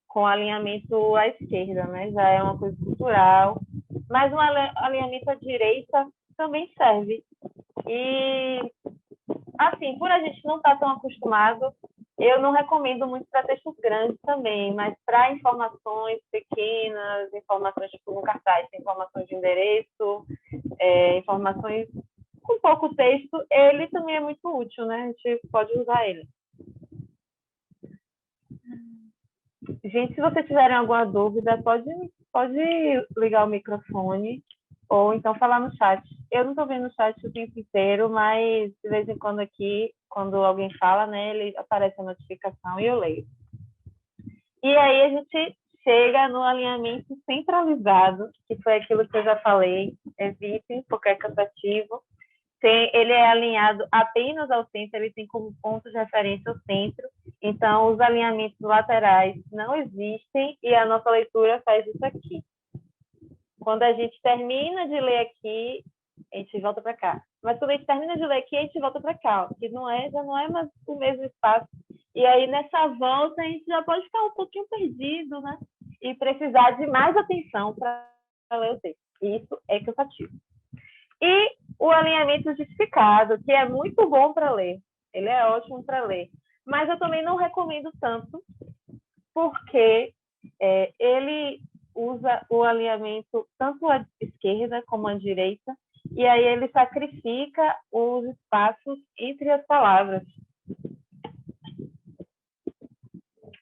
com o alinhamento à esquerda, né? Já é uma coisa cultural. Mas o alinhamento à direita também serve. E, assim, por a gente não estar tão acostumado, eu não recomendo muito para textos grandes também, mas para informações pequenas, informações tipo no cartaz, informações de endereço, informações com pouco texto, ele também é muito útil, né? A gente pode usar ele. Gente, se vocês tiverem alguma dúvida, pode ligar o microfone ou então falar no chat. Eu não estou vendo o chat o tempo inteiro, mas de vez em quando aqui, quando alguém fala, né, ele aparece a notificação e eu leio. E aí a gente chega no alinhamento centralizado, que foi aquilo que eu já falei, evitem, porque é cansativo. Ele é alinhado apenas ao centro, ele tem como ponto de referência o centro, então os alinhamentos laterais não existem e a nossa leitura faz isso aqui. Quando a gente termina de ler aqui, a gente volta para cá. Mas quando a gente termina de ler aqui, a gente volta para cá, que já não é mais o mesmo espaço. E aí, nessa volta, a gente já pode ficar um pouquinho perdido, né? E precisar de mais atenção para ler o texto. Isso é cansativo. E o alinhamento justificado, que é muito bom para ler. Ele é ótimo para ler. Mas eu também não recomendo tanto, porque ele usa o alinhamento tanto à esquerda como à direita, e aí ele sacrifica os espaços entre as palavras.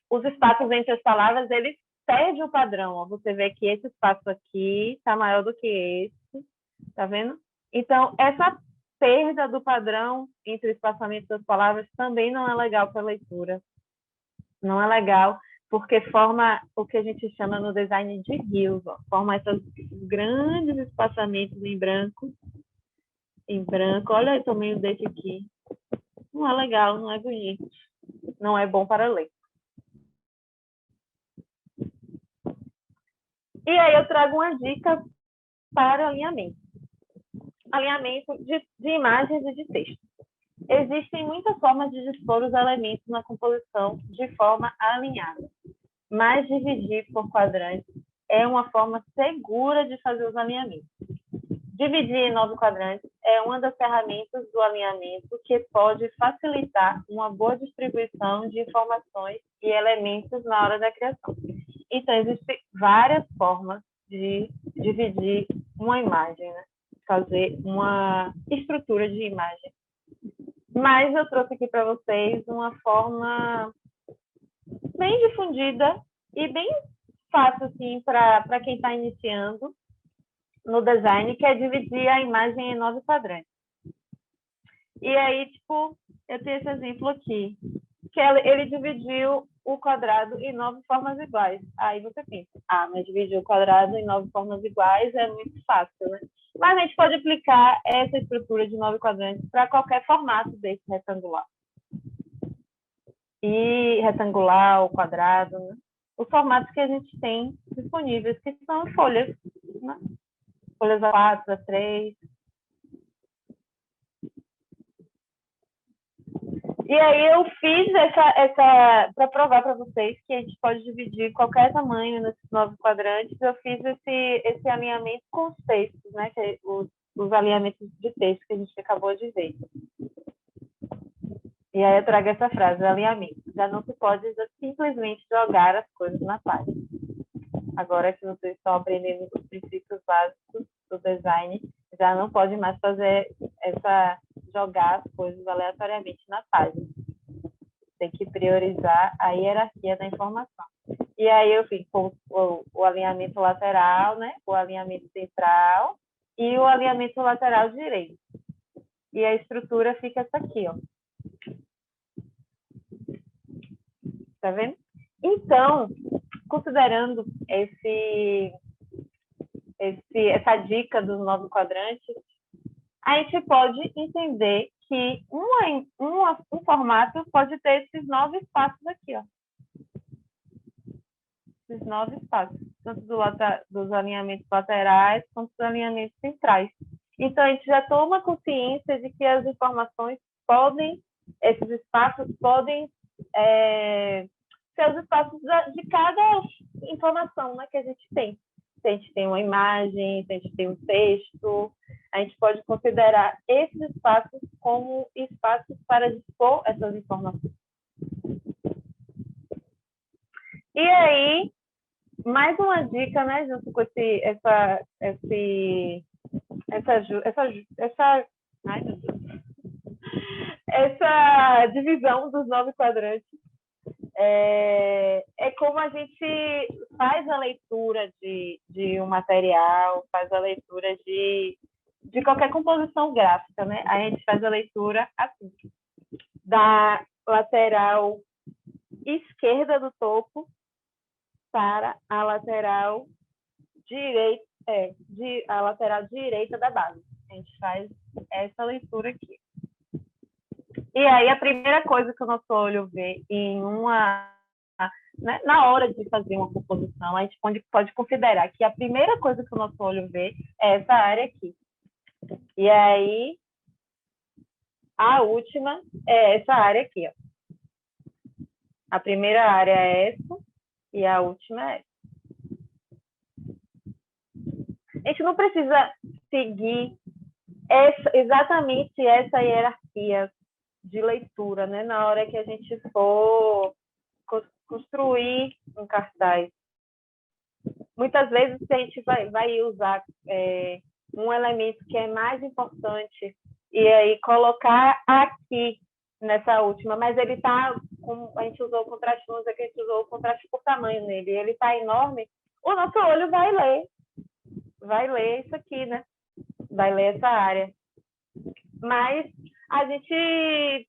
Os espaços entre as palavras, ele perde o padrão. Ó. Você vê que esse espaço aqui está maior do que esse, tá vendo? Então, essa perda do padrão entre o espaçamento das palavras também não é legal para a leitura. Não é legal, porque forma o que a gente chama no design de rios, ó. Forma esses grandes espaçamentos em branco. Em branco. Olha o tamanho desse aqui. Não é legal, não é bonito. Não é bom para ler. E aí eu trago uma dica para alinhamento. Alinhamento de imagens e de texto. Existem muitas formas de dispor os elementos na composição de forma alinhada, mas dividir por quadrantes é uma forma segura de fazer os alinhamentos. Dividir em 9 quadrantes é uma das ferramentas do alinhamento que pode facilitar uma boa distribuição de informações e elementos na hora da criação. Então, existem várias formas de dividir uma imagem, né? Fazer uma estrutura de imagem. Mas eu trouxe aqui para vocês uma forma bem difundida e bem fácil assim, para quem está iniciando no design, que é dividir a imagem em 9 quadrantes. E aí, tipo, eu tenho esse exemplo aqui, que ele dividiu o quadrado em 9 formas iguais. Aí você pensa, mas dividir o quadrado em 9 formas iguais é muito fácil, né? Mas a gente pode aplicar essa estrutura de 9 quadrantes para qualquer formato desse retangular. E retangular, ou quadrado, né? Os formatos que a gente tem disponíveis, que são folhas, né? Folhas A4, A3. E aí eu fiz essa para provar para vocês que a gente pode dividir qualquer tamanho nesses 9 quadrantes. Eu fiz esse alinhamento com os textos, né? Que é os alinhamentos de texto que a gente acabou de ver. E aí eu trago essa frase, alinhamento. Já não se pode simplesmente jogar as coisas na página. Agora que vocês estão aprendendo os princípios básicos do design, já não pode mais fazer jogar as coisas aleatoriamente na página. Tem que priorizar a hierarquia da informação. E aí eu fiz o alinhamento lateral, né? O alinhamento central e o alinhamento lateral direito. E a estrutura fica essa aqui, ó. Tá vendo? Então, considerando essa dica dos 9 quadrantes, a gente pode entender que um formato pode ter esses 9 espaços aqui, ó. Esses 9 espaços, tanto dos alinhamentos laterais quanto dos alinhamentos centrais. Então, a gente já toma consciência de que as informações esses espaços podem ser os espaços de cada informação, né, que a gente tem. Se a gente tem uma imagem, se a gente tem um texto, a gente pode considerar esses espaços como espaços para dispor essas informações. E aí, mais uma dica, né, junto com essa divisão dos 9 quadrantes, é como a gente faz a leitura de um material, faz a leitura de qualquer composição gráfica, né? A gente faz a leitura assim, da lateral esquerda do topo para a lateral direita, a lateral direita da base. A gente faz essa leitura aqui. E aí, a primeira coisa que o nosso olho vê né, na hora de fazer uma composição, a gente pode considerar que a primeira coisa que o nosso olho vê é essa área aqui. E aí, a última é essa área aqui, ó. A primeira área é essa e a última é essa. A gente não precisa seguir exatamente essa hierarquia de leitura, né? Na hora que a gente for construir um cartaz. Muitas vezes a gente vai usar um elemento que é mais importante e aí colocar aqui nessa última, mas ele está, a gente usou o contraste, vamos dizer que a gente usou o contraste por tamanho nele, ele está enorme, o nosso olho vai ler isso aqui, né? Vai ler essa área. Mas a gente,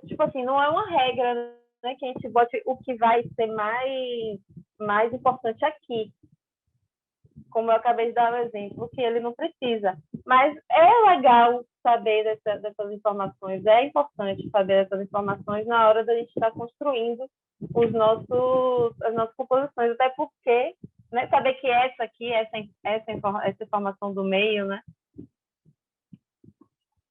tipo assim, não é uma regra, né, que a gente bote o que vai ser mais importante aqui. Como eu acabei de dar o exemplo, que ele não precisa. Mas é legal saber dessas informações, é importante saber dessas informações na hora da gente estar construindo as nossas composições, até porque, né, saber que essa aqui, essa informação do meio, né,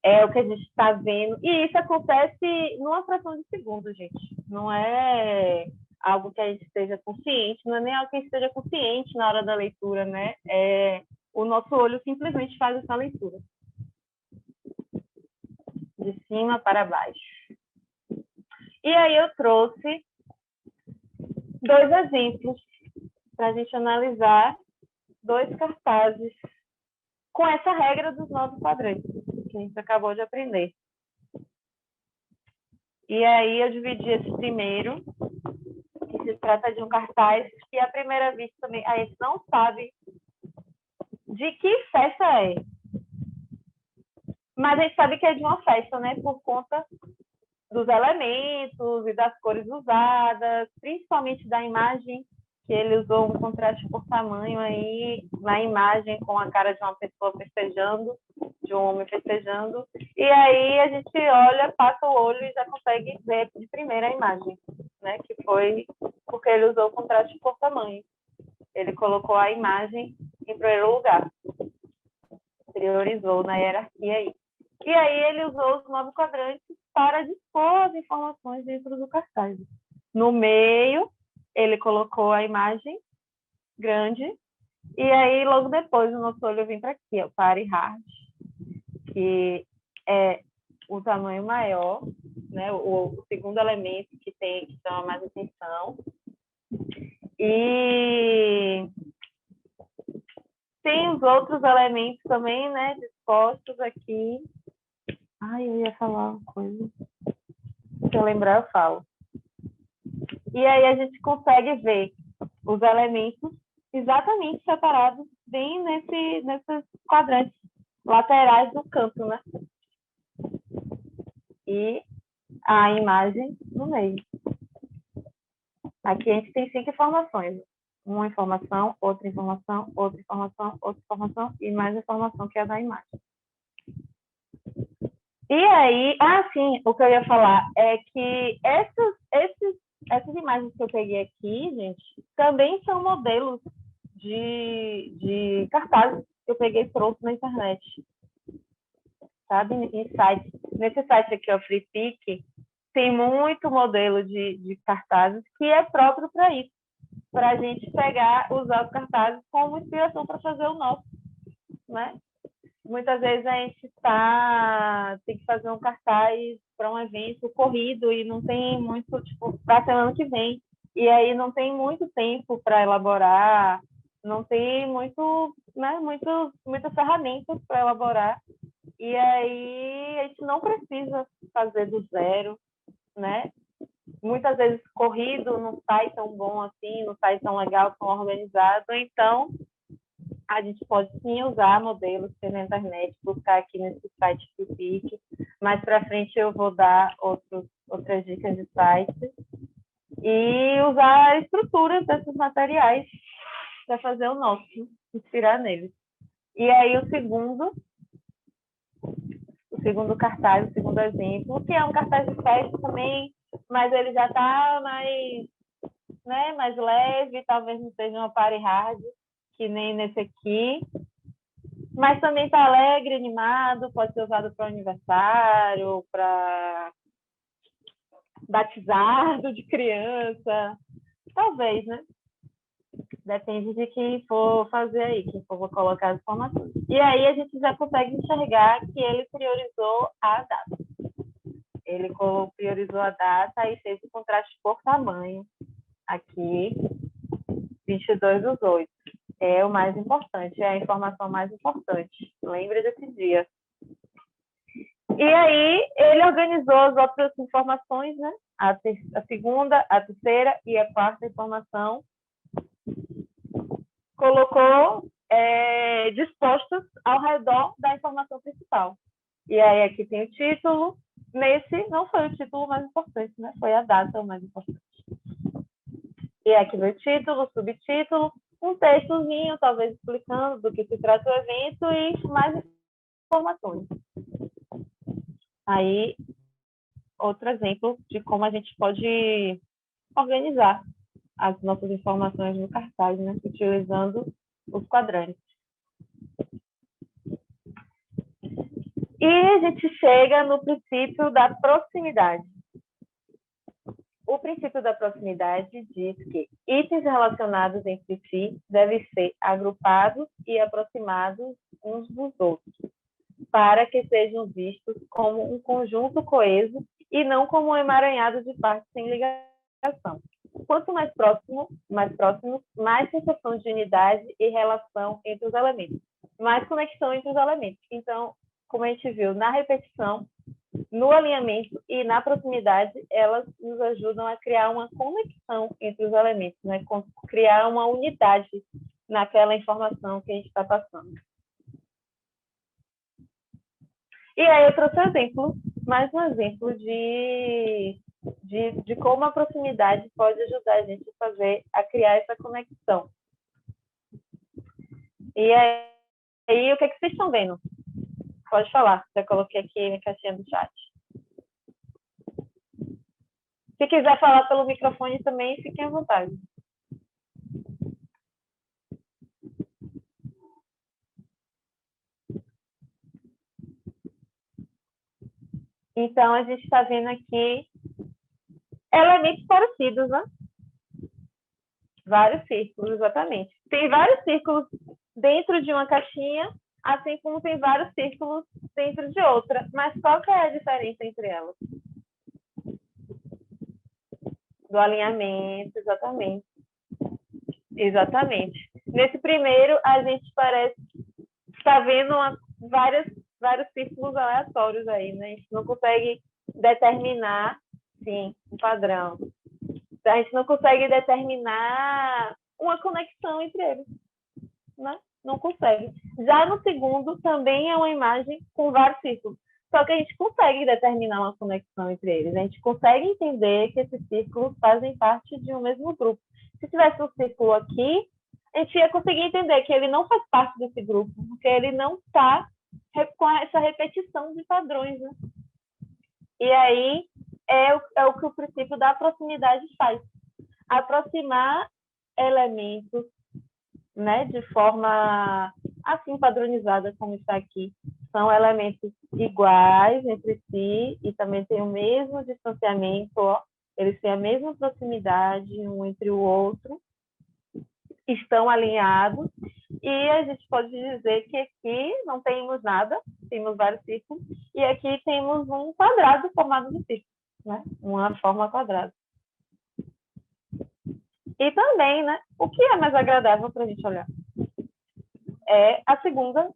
é o que a gente está vendo. E isso acontece numa fração de segundo, gente. Não é algo que a gente esteja consciente, não é nem algo que a gente esteja consciente na hora da leitura, né? O nosso olho simplesmente faz essa leitura. De cima para baixo. E aí eu trouxe 2 exemplos para a gente analisar 2 cartazes com essa regra dos 9 quadrantes que a gente acabou de aprender. E aí eu dividi esse primeiro, que se trata de um cartaz que, à primeira vista, também a gente não sabe de que festa é. Mas a gente sabe que é de uma festa, né? Por conta dos elementos e das cores usadas, principalmente da imagem, que ele usou um contraste por tamanho aí na imagem com a cara de uma pessoa festejando, de um homem festejando. E aí a gente olha, passa o olho e já consegue ver de primeira a imagem, né? Que foi porque ele usou o contraste por tamanho. Ele colocou a imagem em primeiro lugar, priorizou na hierarquia aí. E aí ele usou os 9 quadrantes para dispor as informações dentro do cartaz. No meio, ele colocou a imagem grande, e aí logo depois o nosso olho vem para aqui, o pare hard, que é o tamanho maior, né? O segundo elemento que chama mais atenção. E tem os outros elementos também, né, dispostos aqui. Ai, eu ia falar uma coisa. Se eu lembrar, eu falo. E aí a gente consegue ver os elementos exatamente separados bem nesses quadrantes laterais do canto, né? E a imagem no meio. Aqui a gente tem 5 informações. Uma informação, outra informação, outra informação, outra informação e mais informação que é a da imagem. E aí, sim, o que eu ia falar é que essas imagens que eu peguei aqui, gente, também são modelos de cartazes que eu peguei pronto na internet. Sabe? Em sites. Nesse site aqui, o FreePic, tem muito modelo de cartazes que é próprio para isso. Para a gente usar os cartazes como inspiração para fazer o nosso, né? Muitas vezes a gente tem que fazer um cartaz para um evento corrido e não tem muito, tipo, para a semana que vem. E aí não tem muito tempo para elaborar, não tem muitas ferramentas para elaborar. E aí a gente não precisa fazer do zero, né? Muitas vezes corrido não sai tão bom assim, não sai tão legal, tão organizado. Então, a gente pode sim usar modelos pela internet, buscar aqui nesse site FreePic. Mais para frente eu vou dar outras dicas de site. E usar a estrutura desses materiais para fazer o nosso, inspirar neles. E aí o segundo cartaz, o segundo exemplo, que é um cartaz de festa também, mas ele já está mais leve, talvez não seja uma party hard, que nem nesse aqui, mas também está alegre, animado, pode ser usado para aniversário, para batizado de criança, talvez, né? Depende de quem for fazer aí, quem for colocar as informações. E aí a gente já consegue enxergar que ele priorizou a data. Ele priorizou a data e fez o contraste por tamanho. Aqui, 22/8. É o mais importante, é a informação mais importante. Lembre desse dia. E aí, ele organizou as outras informações, né? A segunda, a terceira e a quarta informação. Colocou dispostas ao redor da informação principal. E aí, aqui tem o título, nesse não foi o título mais importante, né? Foi a data o mais importante. E aqui veio o título, subtítulo, um textozinho, talvez explicando do que se trata o evento e mais informações. Aí, outro exemplo de como a gente pode organizar as nossas informações no cartaz, né? Utilizando os quadrantes. E a gente chega no princípio da proximidade. O princípio da proximidade diz que itens relacionados entre si devem ser agrupados e aproximados uns dos outros, para que sejam vistos como um conjunto coeso e não como um emaranhado de partes sem ligação. Quanto mais próximo, mais sensação de unidade e relação entre os elementos, mais conexão entre os elementos. Então, como a gente viu na repetição, no alinhamento e na proximidade, elas nos ajudam a criar uma conexão entre os elementos, né? Criar uma unidade naquela informação que a gente está passando. E aí eu trouxe exemplo, mais um exemplo de como a proximidade pode ajudar a gente a criar essa conexão. E aí o que vocês estão vendo? Pode falar, já coloquei aqui na caixinha do chat. Se quiser falar pelo microfone também, fiquem à vontade. Então, a gente está vendo aqui elementos parecidos, né? Vários círculos, exatamente. Tem vários círculos dentro de uma caixinha, assim como tem vários círculos dentro de outra. Mas qual que é a diferença entre elas? Do alinhamento, exatamente. Exatamente. Nesse primeiro, a gente parece estar vendo vários círculos aleatórios aí, né? A gente não consegue determinar, sim, um padrão. A gente não consegue determinar uma conexão entre eles, né? Não consegue. Já no segundo, também é uma imagem com vários círculos. Só que a gente consegue determinar uma conexão entre eles. A gente consegue entender que esses círculos fazem parte de um mesmo grupo. Se tivesse um círculo aqui, a gente ia conseguir entender que ele não faz parte desse grupo, porque ele não está com essa repetição de padrões, né? E aí é o que o princípio da proximidade faz. Aproximar elementos, né, de forma assim padronizada como está aqui. São elementos iguais entre si e também têm o mesmo distanciamento, ó. Eles têm a mesma proximidade um entre o outro, estão alinhados, e a gente pode dizer que aqui não temos nada, temos vários círculos, e aqui temos um quadrado formado de círculos, né? Uma forma quadrada. E também, né, o que é mais agradável para a gente olhar? É a segunda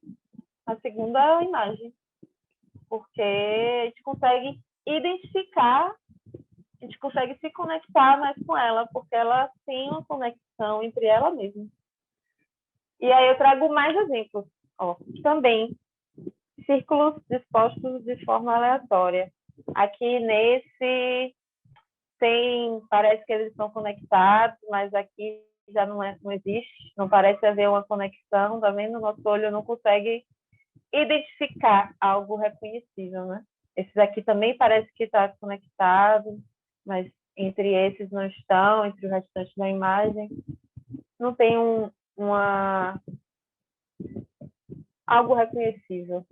imagem, porque a gente consegue identificar, a gente consegue se conectar mais com ela, porque ela tem uma conexão entre ela mesma. E aí eu trago mais exemplos. Ó, também, círculos dispostos de forma aleatória. Aqui nesse parece que eles estão conectados, mas aqui já não existe, não parece haver uma conexão, também no nosso olho não consegue identificar algo reconhecível, né? Esses aqui também parece que está conectado, mas entre esses não estão, entre o restante da imagem, não tem algo reconhecível.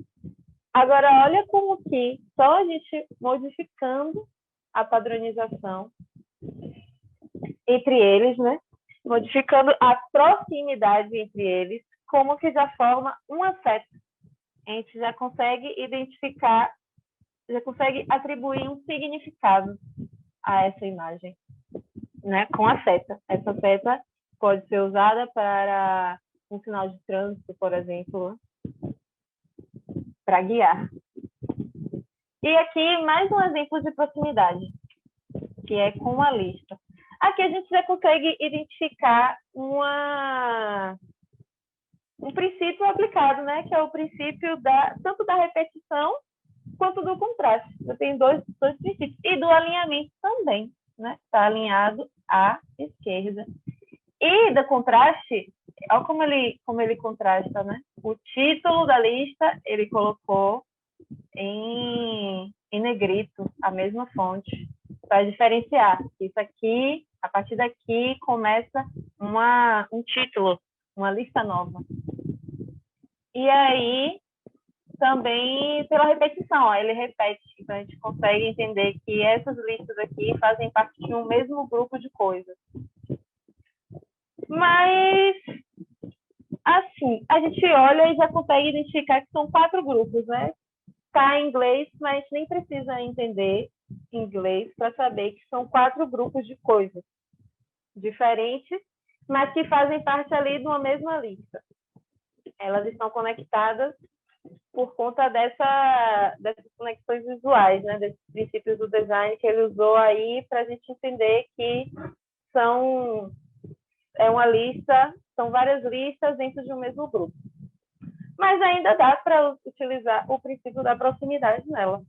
Agora, olha como que só a gente modificando a padronização entre eles, né? Modificando a proximidade entre eles, como que já forma um afeto. A gente já consegue identificar, já consegue atribuir um significado a essa imagem, né? Com a seta. Essa seta pode ser usada para um sinal de trânsito, por exemplo, para guiar. E aqui mais um exemplo de proximidade, que é com a lista. Aqui a gente já consegue identificar um princípio aplicado, né? Que é o princípio tanto da repetição quanto do contraste. Eu tenho dois princípios. E do alinhamento também, né? Está alinhado à esquerda. E do contraste, olha como ele contrasta, né? O título da lista, ele colocou em negrito, a mesma fonte, para diferenciar. Isso aqui, a partir daqui, começa um título, uma lista nova. E aí, também pela repetição, ó, ele repete, então a gente consegue entender que essas listas aqui fazem parte de um mesmo grupo de coisas. Mas, assim, a gente olha e já consegue identificar que são 4 grupos, né? Está em inglês, mas nem precisa entender inglês para saber que são 4 grupos de coisas diferentes, mas que fazem parte ali de uma mesma lista. Elas estão conectadas por conta dessas conexões visuais, né? Desses princípios do design que ele usou aí para a gente entender que uma lista, são várias listas dentro de um mesmo grupo. Mas ainda dá para utilizar o princípio da proximidade nela.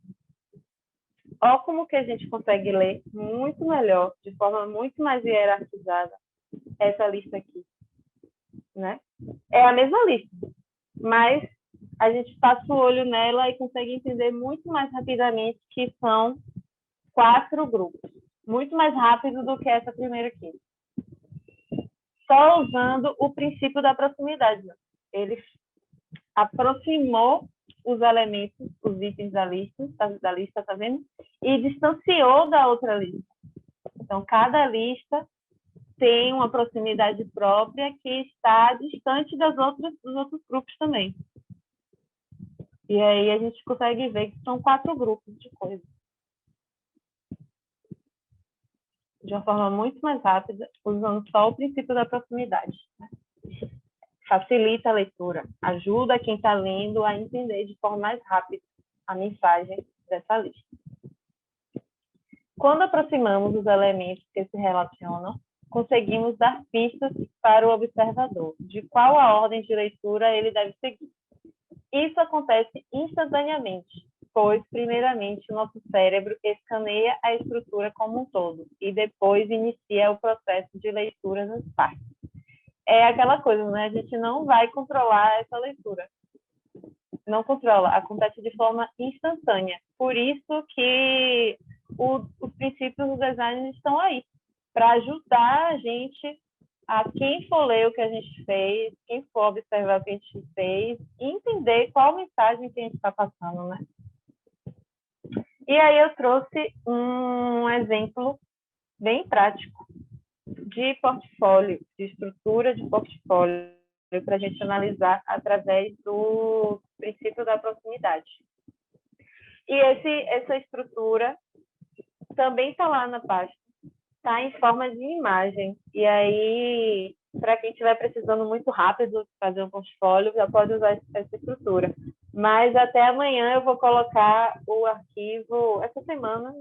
Olha como que a gente consegue ler muito melhor, de forma muito mais hierarquizada, essa lista aqui, né? É a mesma lista, mas a gente passa o olho nela e consegue entender muito mais rapidamente que são 4 grupos. Muito mais rápido do que essa primeira aqui. Só usando o princípio da proximidade. Ele aproximou os elementos, os itens da lista, tá vendo? E distanciou da outra lista. Então, cada lista tem uma proximidade própria que está distante dos outros grupos também. E aí a gente consegue ver que são 4 grupos de coisas. De uma forma muito mais rápida, usando só o princípio da proximidade. Facilita a leitura, ajuda quem está lendo a entender de forma mais rápida a mensagem dessa lista. Quando aproximamos os elementos que se relacionam, conseguimos dar pistas para o observador de qual a ordem de leitura ele deve seguir. Isso acontece instantaneamente, pois, primeiramente, o nosso cérebro escaneia a estrutura como um todo e depois inicia o processo de leitura nas partes. É aquela coisa, né? A gente não vai controlar essa leitura. Não controla, acontece de forma instantânea. Por isso que os princípios do design estão aí, para ajudar a gente, a quem for ler o que a gente fez, quem for observar o que a gente fez, entender qual mensagem que a gente está passando, né? E aí eu trouxe um exemplo bem prático de portfólio, de estrutura de portfólio, para a gente analisar através do princípio da proximidade. E essa estrutura também está lá na pasta, está em forma de imagem. E aí, para quem estiver precisando muito rápido fazer um portfólio, já pode usar essa estrutura. Mas até amanhã eu vou colocar o arquivo, essa semana,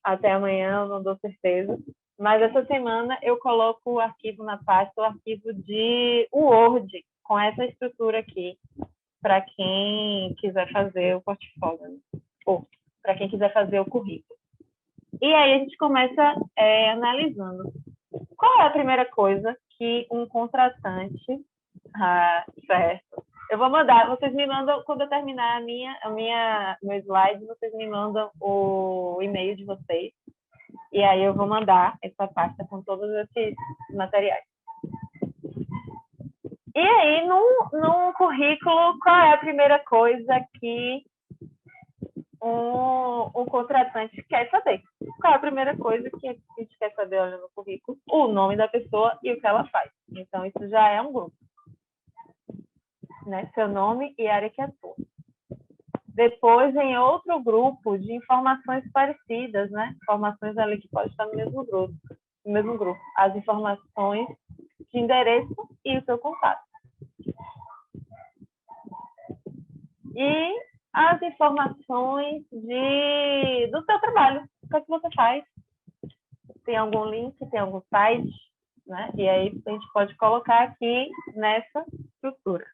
até amanhã eu não dou certeza, mas essa semana eu coloco o arquivo na pasta, o arquivo de Word, com essa estrutura aqui, para quem quiser fazer o portfólio, ou para quem quiser fazer o currículo. E aí a gente começa analisando. Qual é a primeira coisa que um contratante... certo. Eu vou mandar, vocês me mandam, quando eu terminar meu slide, vocês me mandam o e-mail de vocês. E aí eu vou mandar essa pasta com todos esses materiais. E aí, num currículo, qual é a primeira coisa que um contratante quer saber? Qual é a primeira coisa que a gente quer saber olhando no currículo? O nome da pessoa e o que ela faz. Então, isso já é um grupo. Né? Seu nome e área que atua. Depois, em outro grupo de informações parecidas, né? Informações ali que podem estar no mesmo grupo. As informações de endereço e o seu contato. E as informações do seu trabalho. O que é que você faz? Tem algum link, tem algum site, né? E aí a gente pode colocar aqui nessa estrutura.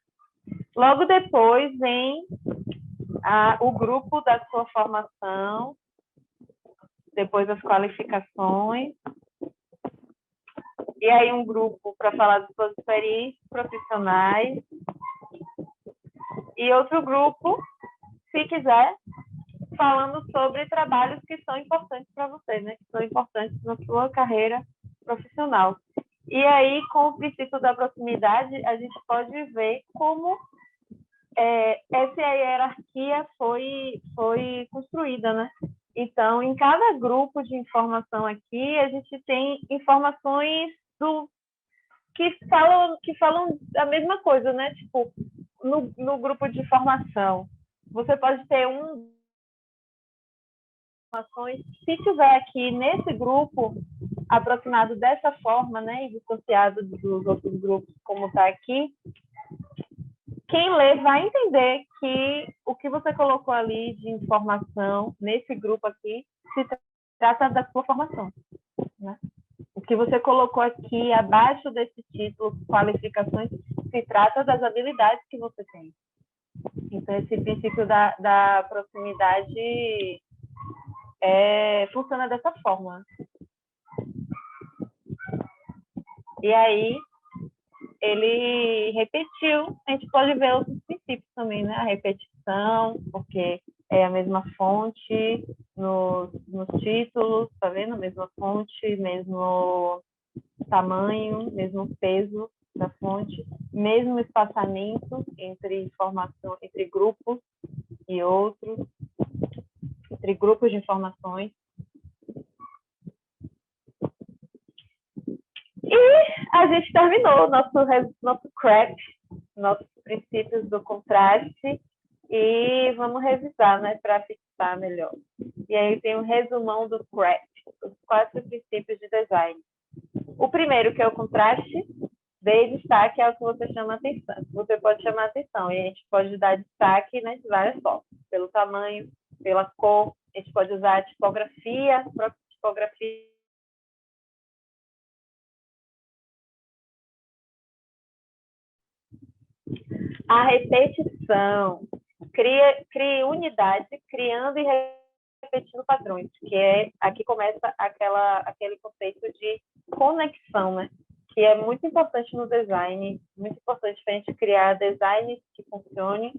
Logo depois vem o grupo da sua formação, depois as qualificações, e aí um grupo para falar das suas experiências profissionais, e outro grupo, se quiser, falando sobre trabalhos que são importantes para você, né? Que são importantes na sua carreira profissional. E aí, com o princípio da proximidade, a gente pode ver como essa hierarquia foi construída, né? Então, em cada grupo de informação aqui, a gente tem informações que falam a mesma coisa, né? Tipo, no grupo de formação, você pode ter informações. Se tiver aqui nesse grupo, aproximado dessa forma, né, e dissociado dos outros grupos, como está aqui, quem lê vai entender que o que você colocou ali de informação nesse grupo aqui se trata da sua formação, né? O que você colocou aqui abaixo desse título, qualificações, se trata das habilidades que você tem. Então, esse princípio da proximidade funciona dessa forma. E aí, ele repetiu, a gente pode ver outros princípios também, né? A repetição, porque é a mesma fonte nos títulos, tá vendo? A mesma fonte, mesmo tamanho, mesmo peso da fonte, mesmo espaçamento entre informação, entre grupos e outros, entre grupos de informações. E a gente terminou nosso CREP, nossos princípios do contraste, e vamos revisar, né, para fixar melhor. E aí tem um resumão do CREP, os 4 princípios de design. O primeiro, que é o contraste, dê destaque ao que você chama atenção. Você pode chamar atenção, e a gente pode dar destaque, né, de várias formas, pelo tamanho, pela cor, a gente pode usar a tipografia, a própria tipografia. A repetição. Crie unidade, criando e repetindo padrões, que aqui começa aquele conceito de conexão, né? Que é muito importante no design, muito importante para a gente criar designs que funcionem,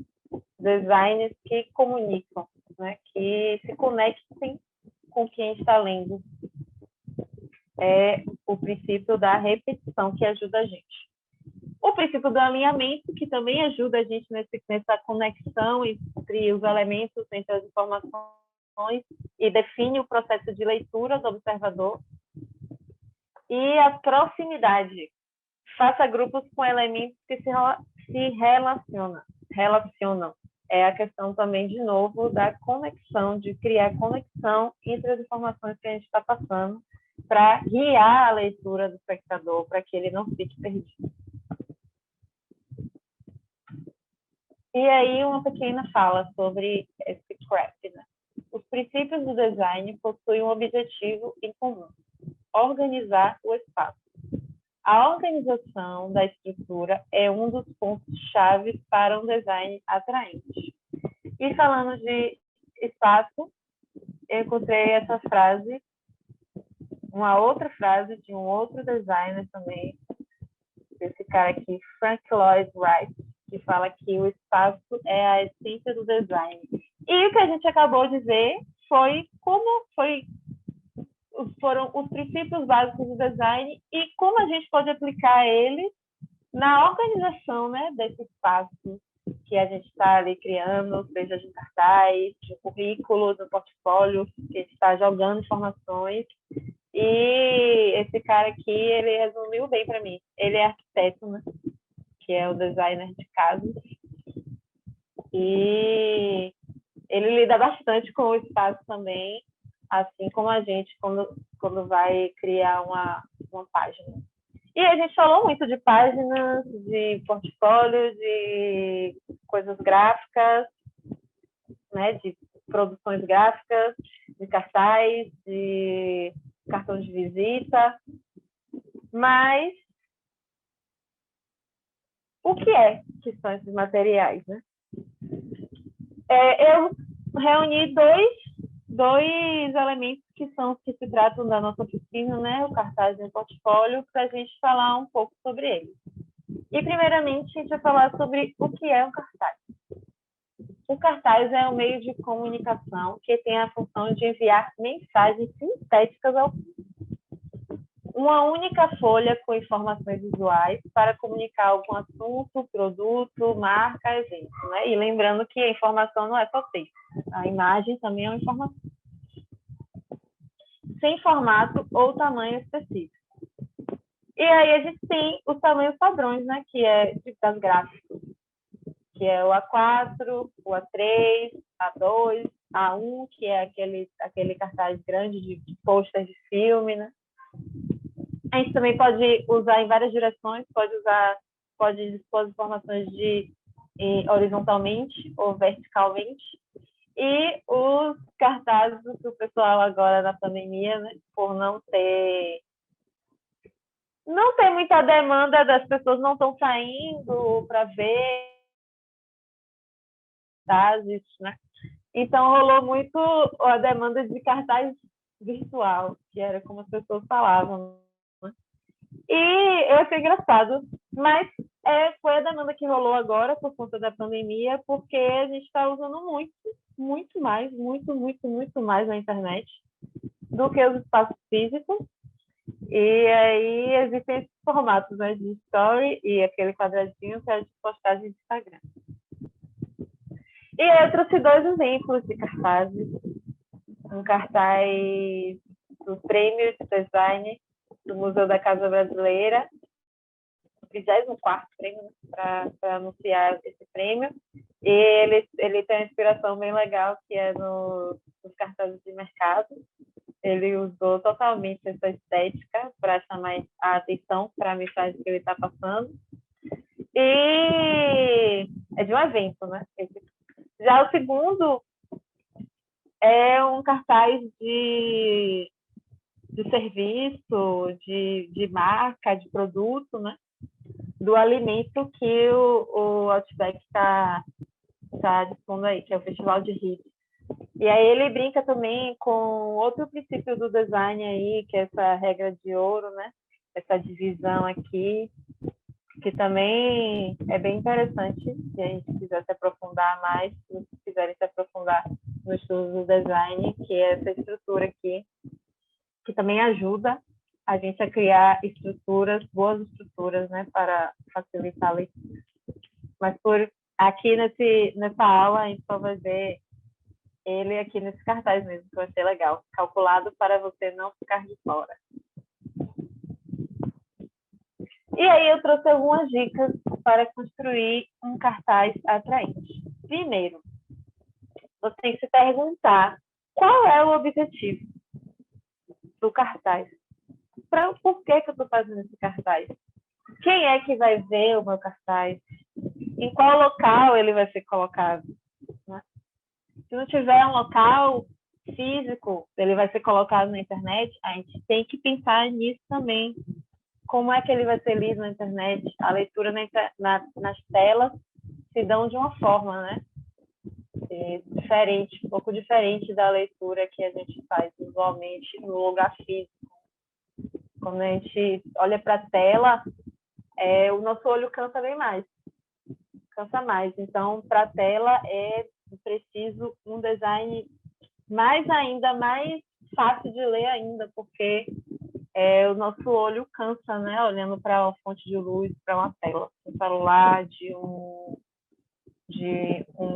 designs que comunicam, né? Que se conectem com quem está lendo. É o princípio da repetição que ajuda a gente. O princípio do alinhamento, que também ajuda a gente nessa conexão entre os elementos, entre as informações, e define o processo de leitura do observador. E a proximidade. Faça grupos com elementos que se relacionam. É a questão também, de novo, da conexão, de criar conexão entre as informações que a gente está passando, para guiar a leitura do espectador, para que ele não fique perdido. E aí, uma pequena fala sobre esse CREP, né? Os princípios do design possuem um objetivo em comum: organizar o espaço. A organização da estrutura é um dos pontos-chave para um design atraente. E falando de espaço, eu encontrei essa frase, uma outra frase de um outro designer também, desse cara aqui, Frank Lloyd Wright, que fala que o espaço é a essência do design. E o que a gente acabou de ver foram os princípios básicos do design e como a gente pode aplicar eles na organização, né, desse espaço que a gente está ali criando, seja de cartaz, de currículo, do portfólio, que a gente está jogando informações. E esse cara aqui, ele resumiu bem para mim. Ele é arquiteto, né? Que é o designer de casas. E ele lida bastante com o espaço também, assim como a gente quando vai criar uma página. E a gente falou muito de páginas, de portfólio, de coisas gráficas, né, de produções gráficas, de cartaz, de cartão de visita. Mas o que são esses materiais, né? Eu reuni dois elementos que são os que se tratam da nossa oficina, né? O cartaz e o portfólio, para a gente falar um pouco sobre ele. E, primeiramente, a gente vai falar sobre o que é um cartaz. O cartaz é um meio de comunicação que tem a função de enviar mensagens sintéticas ao público. Uma única folha com informações visuais para comunicar algum assunto, produto, marca, evento, né? E lembrando que a informação não é só texto, a imagem também é uma informação. Sem formato ou tamanho específico. E aí a gente tem os tamanhos padrões, né? Que é das gráficas, que é o A4, o A3, A2, A1, que é aquele cartaz grande de pôster de filme, né? A gente também pode usar em várias direções, pode dispor informações horizontalmente ou verticalmente. E os cartazes que o pessoal agora na pandemia, né, por não ter muita demanda, das pessoas não estão saindo para ver cartazes, né? Então rolou muito a demanda de cartaz virtual, que era como as pessoas falavam, né? E eu achei engraçado, mas foi a demanda que rolou agora por conta da pandemia, porque a gente está usando muito mais a internet do que os espaços físicos. E aí existem esses formatos, né, de story e aquele quadradinho que é de postagem de Instagram. E eu trouxe dois exemplos de cartazes. Um cartaz do Prêmio de Design do Museu da Casa Brasileira, o 24º prêmio, para anunciar esse prêmio. E ele tem uma inspiração bem legal, que é nos cartazes de mercado. Ele usou totalmente essa estética para chamar a atenção para a mensagem que ele está passando. E é de um evento, né? Já o segundo é um cartaz de serviço, de marca, de produto, né? Do alimento que o Outback está dispondo aí, que é o Festival de Hits. E aí ele brinca também com outro princípio do design aí, que é essa regra de ouro, né? Essa divisão aqui, que também é bem interessante, se a gente quiser se aprofundar mais, se quiserem se aprofundar no estudo do design, que é essa estrutura aqui, que também ajuda a gente a criar boas estruturas, né, para facilitar a leitura. Mas aqui nessa aula a gente só vai ver ele aqui nesse cartaz mesmo, que vai ser legal, calculado para você não ficar de fora. E aí eu trouxe algumas dicas para construir um cartaz atraente. Primeiro, você tem que se perguntar qual é o objetivo do cartaz. Por que eu estou fazendo esse cartaz? Quem é que vai ver o meu cartaz? Em qual local ele vai ser colocado? Né? Se não tiver um local físico, ele vai ser colocado na internet, a gente tem que pensar nisso também. Como é que ele vai ser lido na internet? A leitura nas telas se dão de uma forma, né? Diferente, um pouco diferente da leitura que a gente faz usualmente no lugar físico. Quando a gente olha para a tela, o nosso olho cansa bem mais. Cansa mais. Então, para a tela é preciso um design mais fácil de ler ainda, porque o nosso olho cansa, né? Olhando para uma fonte de luz, para uma tela, um celular, de um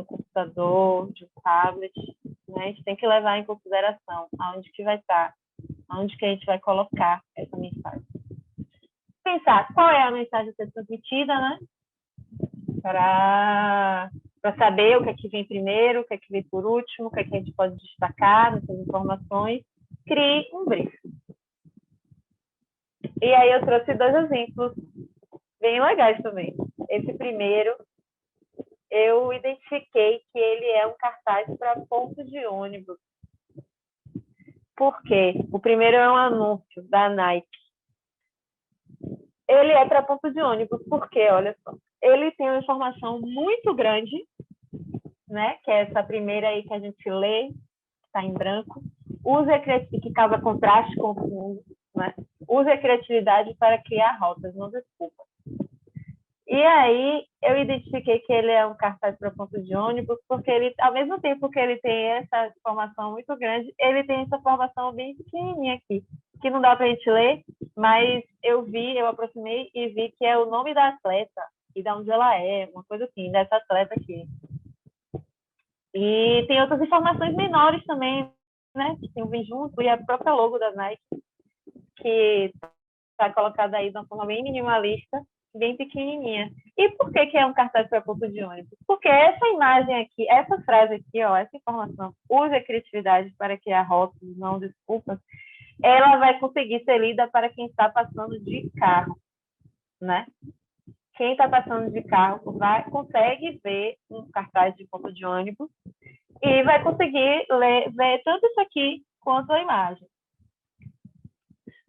computador, de um tablet, né? A gente tem que levar em consideração aonde que vai estar, aonde que a gente vai colocar essa mensagem. Pensar qual é a mensagem a ser transmitida, né? Para saber o que é que vem primeiro, o que é que vem por último, o que é que a gente pode destacar nessas informações. Crie um briefing. E aí eu trouxe dois exemplos bem legais também. Esse primeiro, eu identifiquei que ele é um cartaz para ponto de ônibus. Por quê? O primeiro é um anúncio da Nike. Ele é para ponto de ônibus, porque, olha só, ele tem uma informação muito grande né? Que é essa primeira aí que a gente lê, que está em branco. Use a criatividade, que causa contraste com o fundo, né? Use a criatividade para criar rotas, não desculpa. E aí eu identifiquei que ele é um cartaz para ponto de ônibus, porque ele, ao mesmo tempo que ele tem essa formação muito grande, ele tem essa formação bem pequenininha aqui, que não dá para a gente ler, mas eu aproximei e vi que é o nome da atleta e de onde ela é, uma coisa assim, dessa atleta aqui. E tem outras informações menores também, né, que tem o Vem Junto e a própria logo da Nike, que está colocada aí de uma forma bem minimalista, bem pequenininha. E por que é um cartaz para ponto de ônibus? Porque essa imagem aqui, essa frase aqui, ó, essa informação, use a criatividade para criar rótulos, não desculpas, ela vai conseguir ser lida para quem está passando de carro, né? Quem está passando de carro consegue ver um cartaz de ponto de ônibus e vai conseguir ver tanto isso aqui quanto a imagem.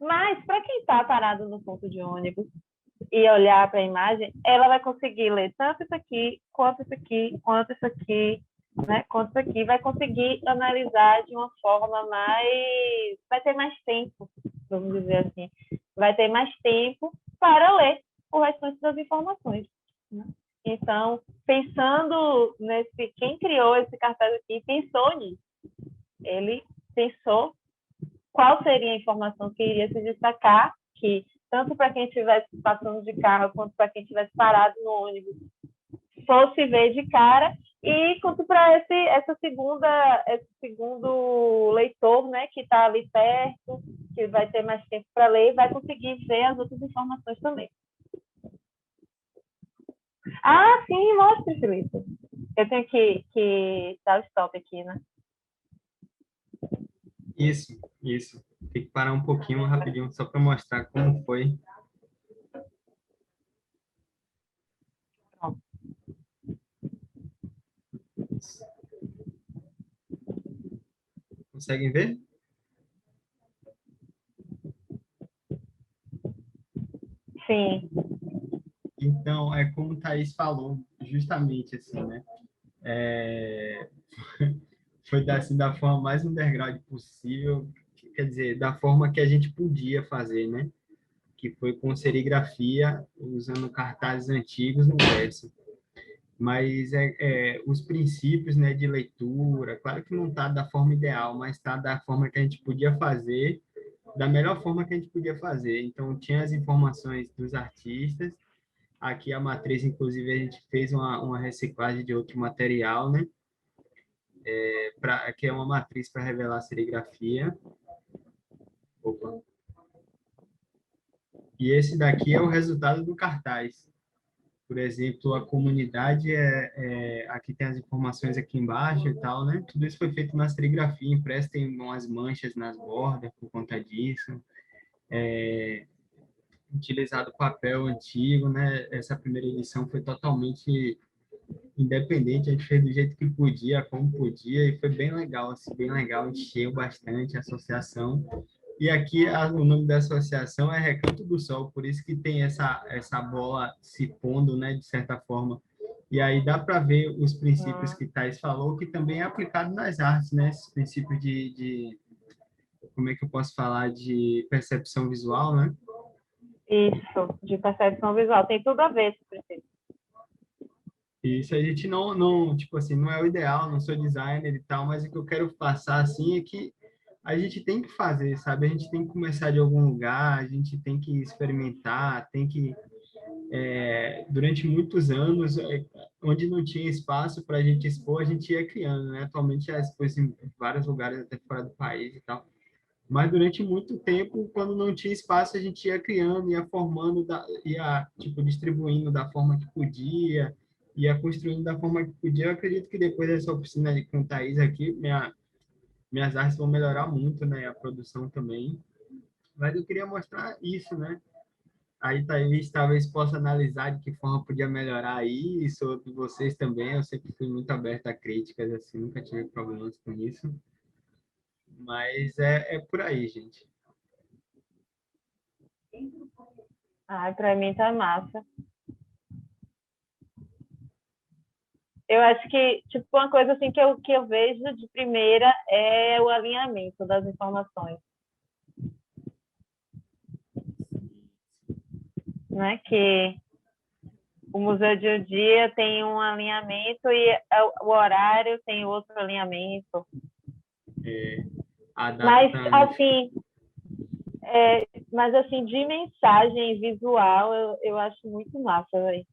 Mas, para quem está parado no ponto de ônibus e olhar para a imagem, ela vai conseguir ler tanto isso aqui, quanto isso aqui, quanto isso aqui, né? Quanto isso aqui, vai conseguir analisar de uma forma mais... Vai ter mais tempo, vamos dizer assim. Vai ter mais tempo para ler o restante das informações, né? Então, pensando nesse... Quem criou esse cartaz aqui pensou nisso. Ele pensou qual seria a informação que iria se destacar, que tanto para quem estivesse passando de carro quanto para quem estivesse parado no ônibus fosse ver de cara, e quanto para esse segundo leitor, né, que está ali perto, que vai ter mais tempo para ler, vai conseguir ver as outras informações também. Ah, sim, mostre, Felipe. Eu tenho que dar o stop aqui, né? Isso. Tem que parar um pouquinho, rapidinho, só para mostrar como foi. Pronto. Conseguem ver? Sim. Então, é como o Thaís falou, justamente assim, né? É, foi assim, da forma mais underground possível, quer dizer, da forma que a gente podia fazer, né? Que foi com serigrafia, usando cartazes antigos no verso. Mas os princípios, né, de leitura, claro que não está da forma ideal, mas está da forma que a gente podia fazer, da melhor forma que a gente podia fazer. Então, tinha as informações dos artistas. Aqui a matriz, inclusive, a gente fez uma reciclagem de outro material, né? Que é uma matriz para revelar a serigrafia. Opa. E esse daqui é o resultado do cartaz. Por exemplo, a comunidade aqui tem as informações aqui embaixo e tal, né? Tudo isso foi feito na serigrafia, impresso, tem umas manchas nas bordas por conta disso. Utilizado papel antigo, né? Essa primeira edição foi totalmente independente, a gente fez do jeito que podia, como podia, e foi bem legal, assim, bem legal, encheu bastante a associação. E aqui o nome da associação é Recanto do Sol, por isso que tem essa bola se pondo, né, de certa forma. E aí dá para ver os princípios que Thais falou, que também é aplicado nas artes, né, esses princípios como é que eu posso falar, de percepção visual, né? Isso, de percepção visual. Tem tudo a ver esse princípio. Isso a gente não, tipo assim, não é o ideal, não sou designer e tal, mas o que eu quero passar, assim, é que a gente tem que fazer, sabe? A gente tem que começar de algum lugar, a gente tem que experimentar, tem que, durante muitos anos, onde não tinha espaço para a gente expor, a gente ia criando, né? Atualmente já expôs em vários lugares, até fora do país e tal. Mas durante muito tempo, quando não tinha espaço, a gente ia criando, ia formando, ia tipo distribuindo da forma que podia, ia construindo da forma que podia. Eu acredito que depois dessa oficina com o Thaís aqui, minhas artes vão melhorar muito, né? A produção também. Mas eu queria mostrar isso, né? Aí Thaís talvez possa analisar de que forma podia melhorar isso, outros vocês também. Eu sempre fui muito aberto a críticas, assim, nunca tive problemas com isso. Mas é por aí, gente. Ai, para mim tá massa. Eu acho que, tipo, uma coisa assim que eu vejo de primeira é o alinhamento das informações, né? Que o Museu de um dia tem um alinhamento e o horário tem outro alinhamento. A data Mas, tá... assim, de mensagem visual, eu acho muito massa, véio.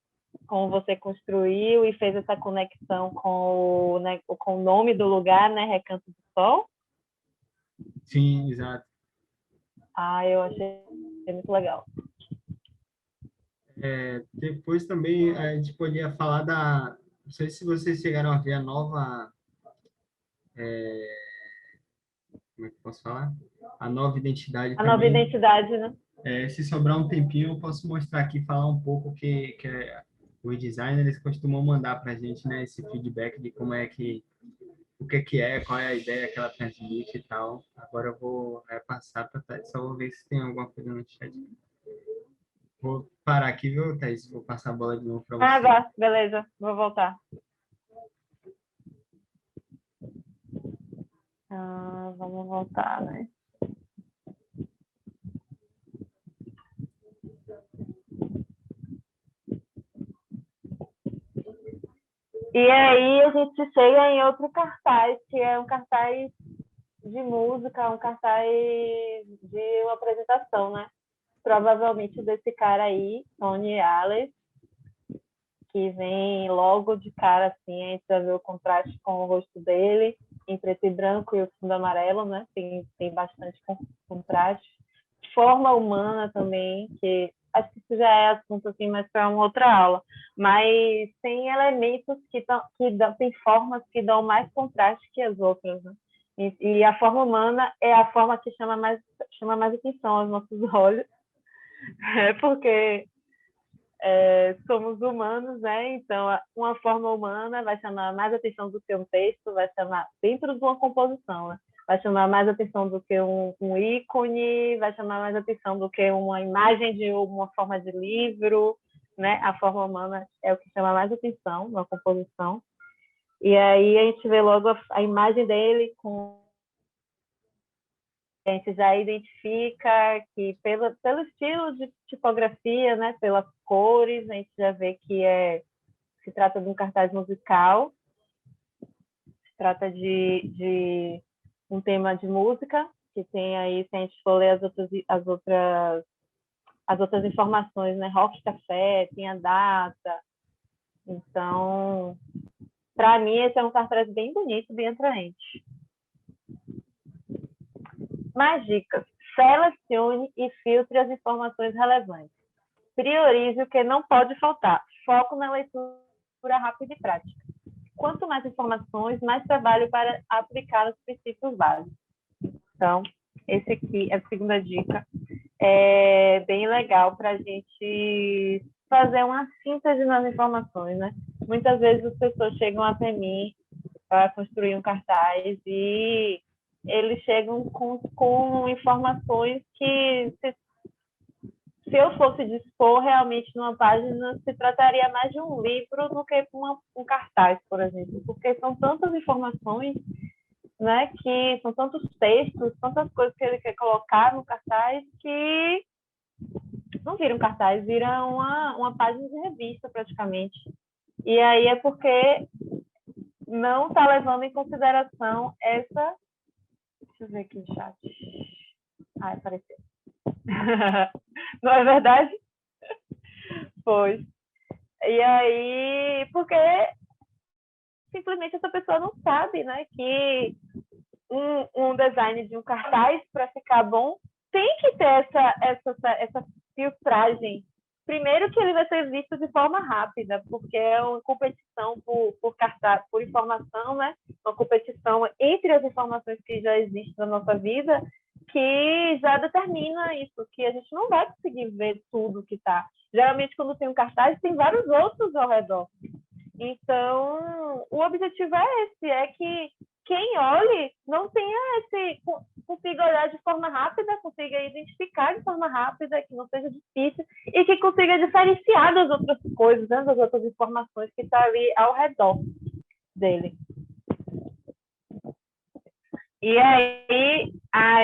Como você construiu e fez essa conexão com o nome do lugar, né? Recanto do Sol. Sim, exato. Eu achei muito legal. Depois também a gente podia falar da... Não sei se vocês chegaram a ver a nova... Como é que eu posso falar? A nova identidade A nova também. identidade, né? Se sobrar um tempinho, eu posso mostrar aqui, falar um pouco os designers costumam mandar para a gente, né, esse feedback de como é que, o que é, qual é a ideia que ela transmite e tal. Agora eu vou repassar para Thaís, só vou ver se tem alguma coisa no chat. Vou parar aqui, viu, Thaís? Vou passar a bola de novo para você. Vá, beleza, vou voltar. Vamos voltar, né? E aí a gente chega em outro cartaz, que é um cartaz de música, um cartaz de uma apresentação, né? Provavelmente desse cara aí, Tony Allen, que vem logo de cara, assim, a gente vai ver o contraste com o rosto dele, em preto e branco e o fundo amarelo, né? Tem bastante contraste. Forma humana também, que acho que isso já é assunto, assim, mas para uma outra aula. Mas tem elementos tem formas que dão mais contraste que as outras, né? E a forma humana é a forma que chama mais atenção aos nossos olhos, porque somos humanos, né? Então, uma forma humana vai chamar mais atenção do que um texto, vai chamar, dentro de uma composição, né? Vai chamar mais atenção do que um ícone, vai chamar mais atenção do que uma imagem de uma forma de livro, né? A forma humana é o que chama mais atenção na composição. E aí a gente vê logo a imagem dele com... A gente já identifica que pelo estilo de tipografia, né, pelas cores, a gente já vê que se trata de um cartaz musical, se trata de um tema de música, que tem aí, se a gente for ler as outras informações, né, Rock Café, tem a data. Então, para mim, esse é um cartaz bem bonito, bem atraente. Mais dicas. Selecione e filtre as informações relevantes. Priorize o que não pode faltar. Foco na leitura rápida e prática. Quanto mais informações, mais trabalho para aplicar os princípios básicos. Então, esse aqui é a segunda dica. É bem legal para a gente fazer uma síntese nas informações, né? Muitas vezes as pessoas chegam até mim para construir um cartaz e eles chegam com informações que, se eu fosse dispor realmente numa página, se trataria mais de um livro do que um cartaz, por exemplo, porque são tantas informações, né, que são tantos textos, tantas coisas que ele quer colocar no cartaz que não vira um cartaz, vira uma página de revista praticamente. E aí é porque não está levando em consideração essa... Deixa eu ver aqui no chat. Apareceu. Não é verdade? Pois. E aí, porque simplesmente essa pessoa não sabe, né, que um design de um cartaz, para ficar bom, tem que ter essa filtragem. Primeiro que ele vai ser visto de forma rápida, porque é uma competição por cartaz, por informação, né? Uma competição entre as informações que já existem na nossa vida, que já determina isso, que a gente não vai conseguir ver tudo que está. Geralmente, quando tem um cartaz, tem vários outros ao redor. Então, o objetivo é esse, é que quem olhe não consiga olhar de forma rápida, consiga identificar de forma rápida, que não seja difícil e que consiga diferenciar das outras coisas, né, das outras informações que estão ali ao redor. dele. E aí,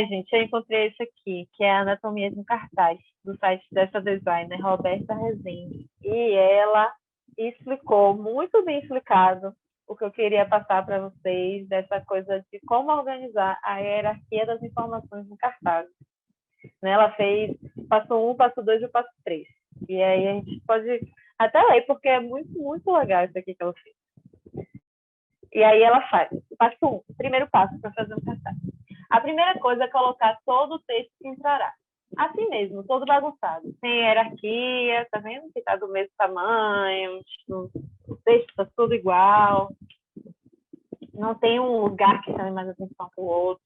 gente, eu encontrei isso aqui, que é a Anatomia de um Cartaz, do site dessa designer, Roberta Rezende. E ela explicou, muito bem explicado, o que eu queria passar para vocês, dessa coisa de como organizar a hierarquia das informações no cartaz. Ela fez passo 1, passo 2 e o passo 3. E aí a gente pode até ler, porque é muito, muito legal isso aqui que ela fez. E aí ela faz. Passo 1, primeiro passo para fazer um cartaz. A primeira coisa é colocar todo o texto que entrará. Assim mesmo, todo bagunçado. Sem hierarquia, tá vendo? Que tá do mesmo tamanho, tipo, o texto tá tudo igual. Não tem um lugar que chame mais atenção que o outro.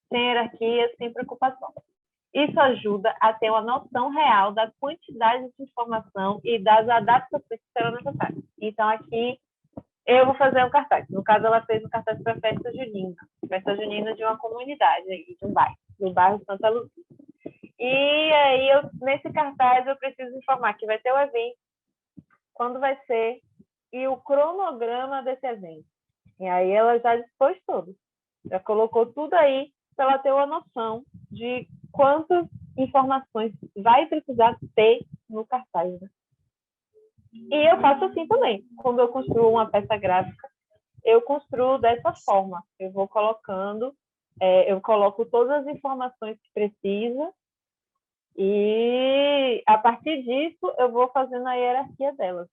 Sem hierarquia, sem preocupação. Isso ajuda a ter uma noção real da quantidade de informação e das adaptações que serão necessárias. Então, aqui, eu vou fazer um cartaz. No caso, ela fez um cartaz para a festa junina de uma comunidade, de um bairro, do bairro Santa Luzia. E aí, nesse cartaz, eu preciso informar que vai ter o evento, quando vai ser, e o cronograma desse evento. E aí, ela já dispôs tudo. Já colocou tudo aí para ela ter uma noção de quantas informações vai precisar ter no cartaz. Né? E eu faço assim também. Quando eu construo uma peça gráfica, eu construo dessa forma. Eu vou colocando, eu coloco todas as informações que precisa e, a partir disso, eu vou fazendo a hierarquia delas.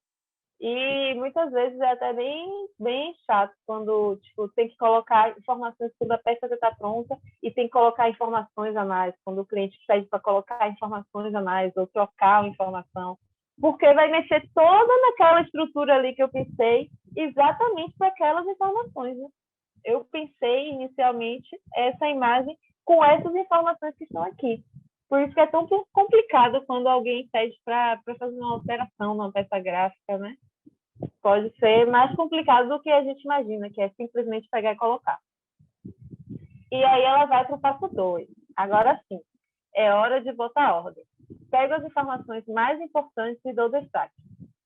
E muitas vezes é até bem chato quando tipo, tem que colocar informações quando a peça já está pronta e tem que colocar informações a mais, quando o cliente pede para colocar informações a mais ou trocar a informação, porque vai mexer toda naquela estrutura ali que eu pensei exatamente para aquelas informações. Né? Eu pensei inicialmente essa imagem com essas informações que estão aqui. Por isso que é tão complicado quando alguém pede para fazer uma alteração numa peça gráfica, né? Pode ser mais complicado do que a gente imagina, que é simplesmente pegar e colocar. E aí ela vai para o passo 2. Agora sim, é hora de botar ordem. Pego as informações mais importantes e dou destaque.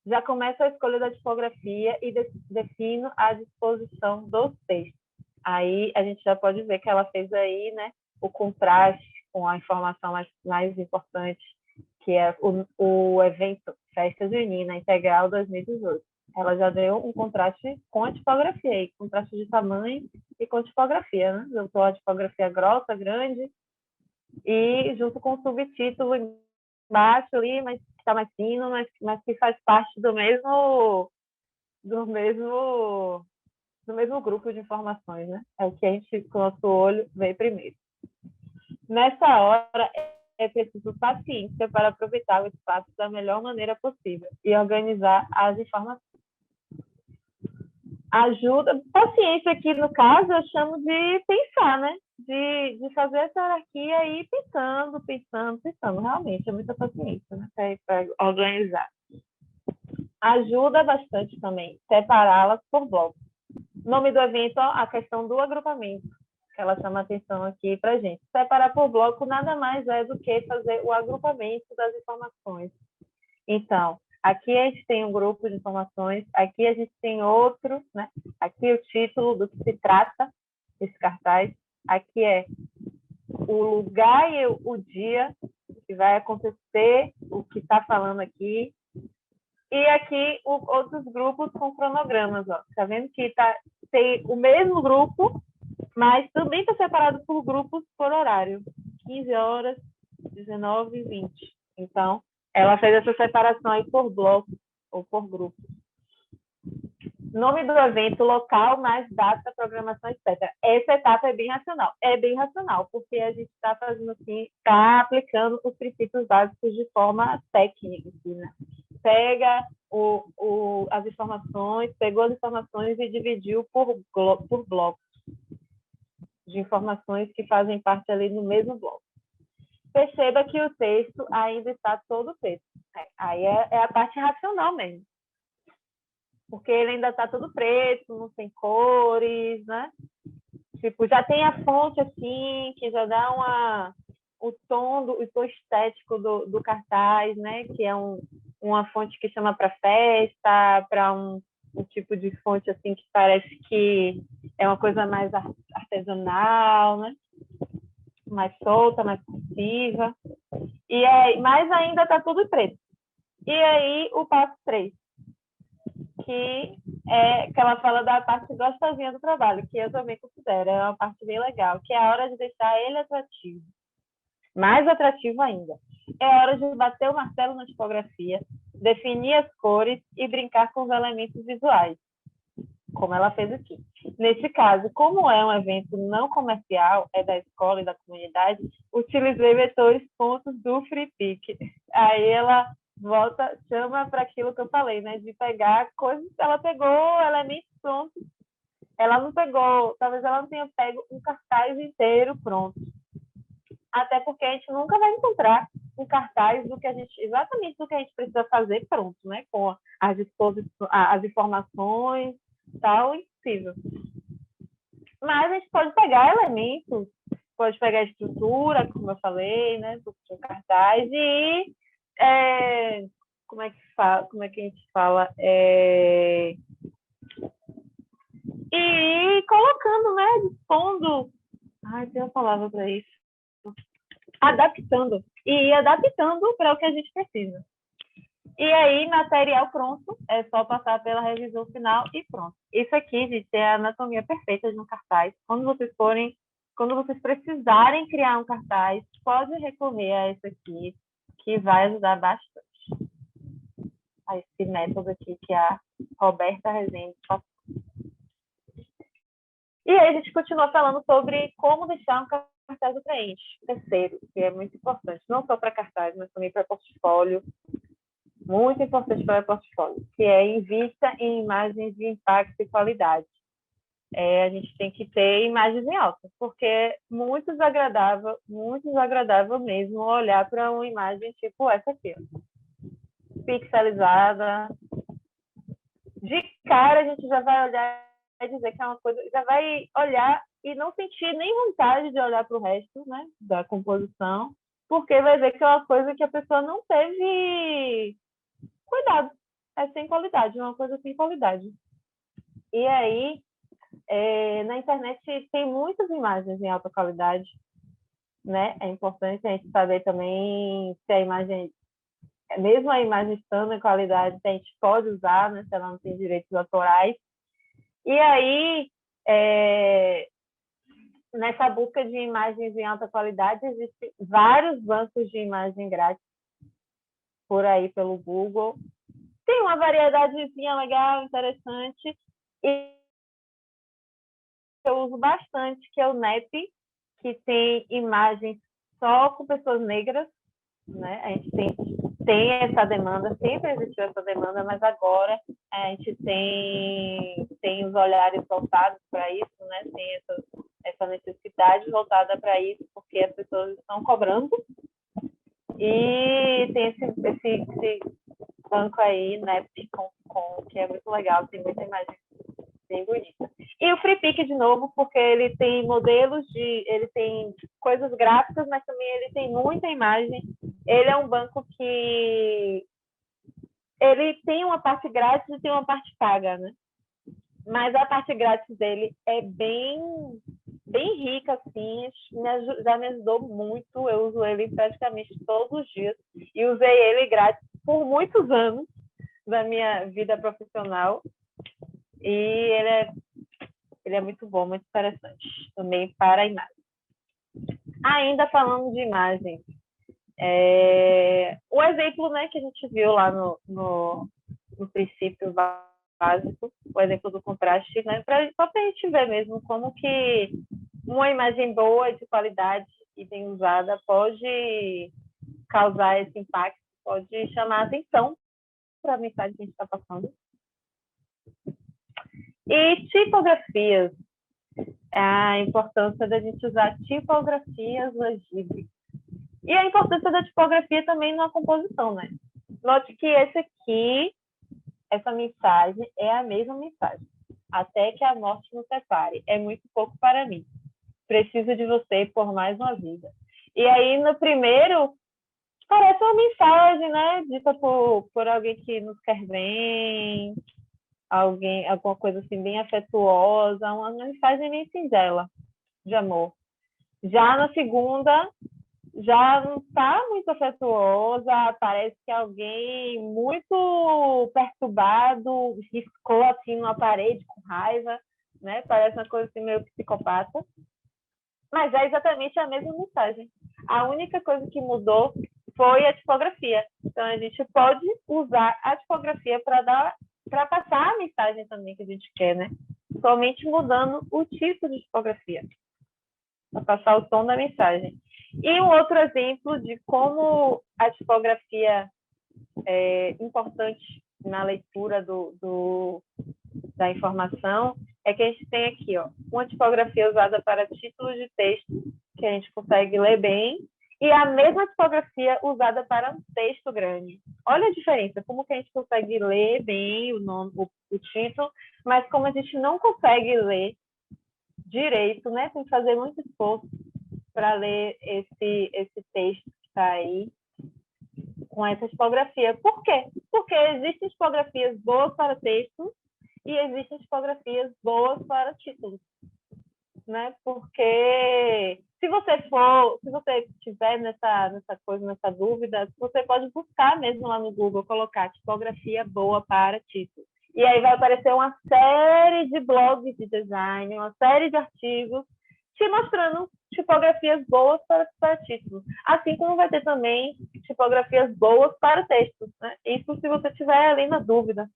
Já começo a escolha da tipografia e defino a disposição dos textos. Aí a gente já pode ver que ela fez aí, né, o contraste com a informação mais importante, que é o evento Festa Junina Integral 2018. Ela já deu um contraste com a tipografia, aí, contraste de tamanho e com tipografia, né? Eu estou a tipografia grossa, grande, e junto com o subtítulo embaixo ali, mas que está mais fino, mas que faz parte do mesmo grupo de informações, né? É o que a gente, com o nosso olho, vê primeiro. Nessa hora, é preciso paciência para aproveitar o espaço da melhor maneira possível e organizar as informações. Ajuda, paciência aqui no caso, eu chamo de pensar, né? De fazer essa hierarquia e ir pensando. Realmente, é muita paciência, né? Para organizar. Ajuda bastante também separá-las por blocos. Nome do evento, a questão do agrupamento, que ela chama atenção aqui para a gente. Separar por bloco nada mais é do que fazer o agrupamento das informações. Então, aqui a gente tem um grupo de informações, aqui a gente tem outro, né? Aqui o título do que se trata esse cartaz, aqui é o lugar e o dia que vai acontecer, o que está falando aqui, e aqui outros grupos com cronogramas, ó. Tá vendo que tem o mesmo grupo, mas também está separado por grupos por horário, 15 horas, 19 e 20. Então, ela fez essa separação aí por bloco ou por grupo. Nome do evento, local, mais data, programação, etc. Essa etapa é bem racional. É bem racional, porque a gente está fazendo assim, está aplicando os princípios básicos de forma técnica. Assim, né? Pega as informações, pegou as informações e dividiu por blocos de informações que fazem parte ali no mesmo bloco. Perceba que o texto ainda está todo preto. Aí é a parte racional mesmo. Porque ele ainda está todo preto, não tem cores, né? Tipo, já tem a fonte assim, que já dá o tom estético do cartaz, né? Que é uma fonte que chama para festa, para um tipo de fonte assim que parece que é uma coisa mais artesanal, né? Mais solta, mais cursiva. E aí, mas ainda está tudo em preto. E aí, o passo 3, que ela fala da parte gostosinha do trabalho, que eu também considero, é uma parte bem legal, que é a hora de deixar ele atrativo. Mais atrativo ainda. É a hora de bater o martelo na tipografia, definir as cores e brincar com os elementos visuais, como ela fez aqui. Nesse caso, como é um evento não comercial, é da escola e da comunidade, utilizei vetores pontos do FreePic. Aí ela volta, chama para aquilo que eu falei, né? De pegar coisas, ela pegou elementos prontos. Ela não pegou, talvez ela não tenha pego um cartaz inteiro pronto. Até porque a gente nunca vai encontrar um cartaz do que a gente, exatamente do que a gente precisa fazer pronto, né? Com as informações, tal, impossível. Mas a gente pode pegar elementos, pode pegar a estrutura, como eu falei, né? Do cartaz e como é que a gente fala? E colocando, né? Dispondo. Ai, tem uma palavra para isso. Adaptando. E adaptando para o que a gente precisa. E aí, material pronto, é só passar pela revisão final e pronto. Isso aqui, gente, é a anatomia perfeita de um cartaz. Quando vocês precisarem criar um cartaz, pode recorrer a esse aqui, que vai ajudar bastante. A esse método aqui que a Roberta Rezende passou. E aí a gente continua falando sobre como deixar um cartaz atraente. Terceiro, que é muito importante, não só para cartaz, mas também para portfólio. Muito importante para portfólio, que é invista em imagens de impacto e qualidade. A gente tem que ter imagens em alta, porque é muito desagradável mesmo olhar para uma imagem tipo essa aqui, pixelizada. De cara a gente já vai olhar e dizer que é uma coisa, já vai olhar e não sentir nem vontade de olhar para o resto, né, da composição, porque vai ver que é uma coisa que a pessoa não teve cuidado, é sem qualidade, uma coisa sem qualidade. E aí, na internet tem muitas imagens em alta qualidade, né? É importante a gente saber também se a imagem, mesmo a imagem estando em qualidade, a gente pode usar, né? Se ela não tem direitos autorais. E aí, nessa busca de imagens em alta qualidade, existem vários bancos de imagem grátis por aí pelo Google. Tem uma variedadezinha legal, interessante, e eu uso bastante, que é o NEP, que tem imagens só com pessoas negras, né? A gente tem essa demanda, sempre existiu essa demanda, mas agora a gente tem os olhares voltados para isso, né? Tem essa necessidade voltada para isso, porque as pessoas estão cobrando, e tem esse banco aí, né, que é muito legal, tem muita imagem bem bonita. E o FreePic, de novo, porque ele tem ele tem coisas gráficas, mas também ele tem muita imagem. Ele é um banco que ele tem uma parte grátis e tem uma parte paga, né? Mas a parte grátis dele é bem rica, assim, já me ajudou muito. Eu uso ele praticamente todos os dias e usei ele grátis por muitos anos da minha vida profissional. E ele é muito bom, muito interessante também para a imagem. Ainda falando de imagem, o exemplo, né, que a gente viu lá no princípio básico, o exemplo do contraste, né, só para a gente ver mesmo como que uma imagem boa, de qualidade e bem usada pode causar esse impacto, pode chamar a atenção para a mensagem que a gente está passando. E tipografias, a importância da gente usar tipografias legíveis. E a importância da tipografia também na composição, né? Note que essa mensagem é a mesma mensagem. Até que a morte nos separe. É muito pouco para mim. Preciso de você por mais uma vida. E aí, no primeiro, parece uma mensagem, né? Dita por alguém que nos quer bem, alguma coisa assim bem afetuosa, uma mensagem bem singela de amor. Já na segunda, já não está muito afetuosa, parece que alguém muito perturbado riscou assim numa parede com raiva, né? Parece uma coisa assim meio psicopata. Mas é exatamente a mesma mensagem. A única coisa que mudou foi a tipografia. Então, a gente pode usar a tipografia para passar a mensagem também que a gente quer, né? Somente mudando o tipo de tipografia, para passar o tom da mensagem. E um outro exemplo de como a tipografia é importante na leitura da informação é que a gente tem aqui, ó, uma tipografia usada para títulos de texto, que a gente consegue ler bem, e a mesma tipografia usada para um texto grande. Olha a diferença, como que a gente consegue ler bem o título, mas como a gente não consegue ler direito, né? Tem que fazer muito esforço para ler esse texto que está aí com essa tipografia. Por quê? Porque existem tipografias boas para texto e existem tipografias boas para títulos, né? Porque se você tiver nessa dúvida, você pode buscar mesmo lá no Google, colocar tipografia boa para título. E aí vai aparecer uma série de blogs de design, uma série de artigos te mostrando tipografias boas para títulos. Assim como vai ter também tipografias boas para textos, né? Isso se você tiver ali na dúvida.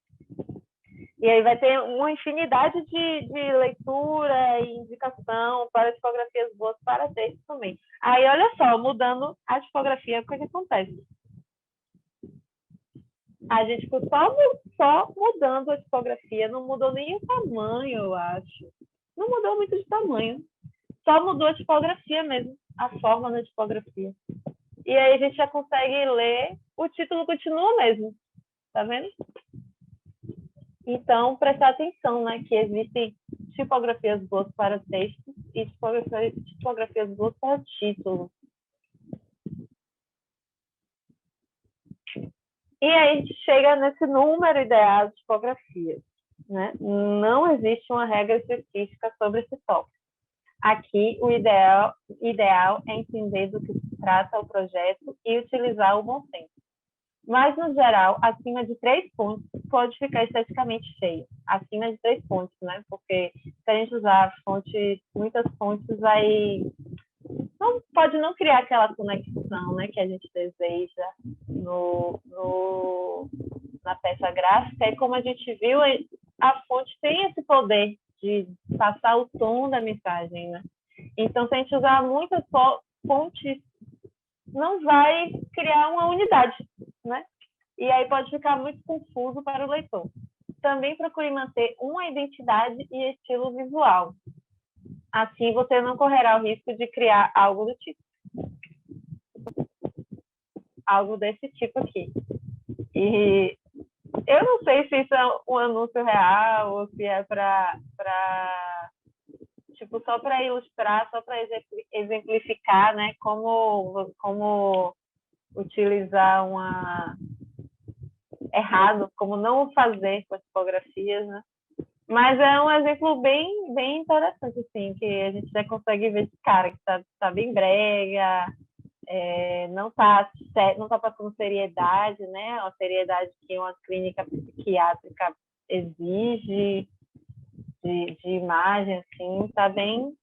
E aí vai ter uma infinidade de leitura e indicação para tipografias boas para texto também. Aí, olha só, mudando a tipografia, o que acontece? A gente ficou só mudando a tipografia, não mudou nem o tamanho, eu acho. Não mudou muito de tamanho. Só mudou a tipografia mesmo, a forma da tipografia. E aí a gente já consegue ler, o título continua mesmo, tá vendo? Então, prestar atenção, né, que existem tipografias boas para texto e tipografias boas para título. E aí a gente chega nesse número ideal de tipografias, né? Não existe uma regra específica sobre esse tópico. Aqui, o ideal é entender do que se trata o projeto e utilizar o bom senso. Mas, no geral, acima de 3 pontos pode ficar esteticamente feio. Acima de 3 pontos, né? Porque se a gente usar muitas fontes, pode não criar aquela conexão, né, que a gente deseja na peça gráfica. E como a gente viu, a fonte tem esse poder de passar o tom da mensagem, né? Então, se a gente usar muitas fontes, não vai criar uma unidade, né? E aí pode ficar muito confuso para o leitor. Também procure manter uma identidade e estilo visual. Assim, você não correrá o risco de criar algo do tipo. Algo desse tipo aqui. E eu não sei se isso é um anúncio real ou se é tipo, só para ilustrar, só para exemplificar, né, como utilizar errado, como não fazer com as tipografias, né? Mas é um exemplo bem, bem interessante, assim, que a gente já consegue ver de cara, que tá bem brega, não tá passando seriedade, né? Uma seriedade que uma clínica psiquiátrica exige de imagem, assim, tá bem,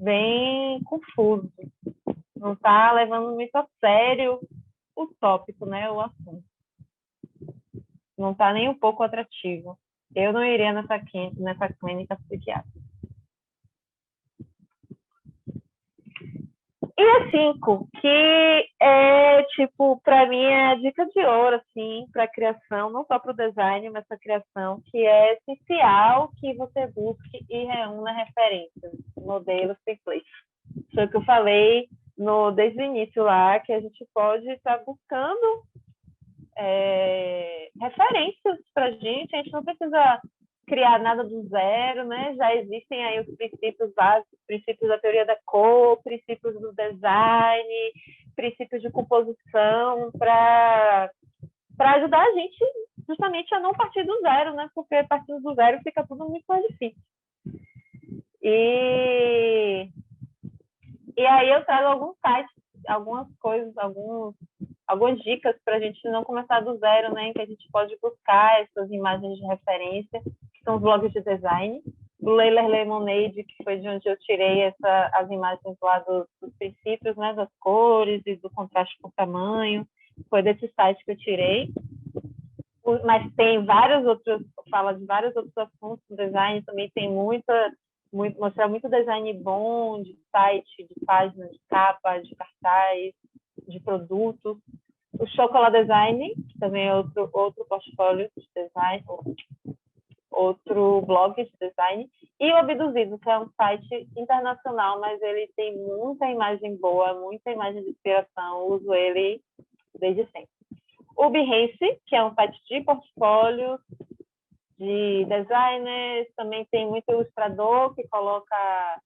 bem confuso. Não tá levando muito a sério o tópico, né? O assunto. Não tá nem um pouco atrativo. Eu não iria nessa clínica psiquiátrica. E a 5, que é, tipo, para mim é a dica de ouro, assim, para a criação, não só para o design, mas para a criação, que é essencial que você busque e reúna referências, modelos, templates. Foi o que eu falei desde o início lá, que a gente pode estar buscando referências para a gente não precisa criar nada do zero, né? Já existem aí os princípios básicos, princípios da teoria da cor, princípios do design, princípios de composição, para ajudar a gente justamente a não partir do zero, né? Porque partindo do zero fica tudo muito mais difícil. E aí eu trago alguns sites, algumas coisas, algumas dicas para a gente não começar do zero, né? Em que a gente pode buscar essas imagens de referência, que são os blogs de design. O Layler Lemonade, que foi de onde eu tirei as imagens lá dos princípios, né? Das cores e do contraste com tamanho. Foi desse site que eu tirei. Mas tem vários outros, fala de vários outros assuntos do design, também tem mostrar muito design bom, de site, de página, de capa, de cartaz, de produtos. O Chocolate Design, que também é outro portfólio de design, outro blog de design. E o Abduzido, que é um site internacional, mas ele tem muita imagem boa, muita imagem de inspiração. Eu uso ele desde sempre. O Behance, que é um site de portfólio de designers, também tem muito ilustrador que coloca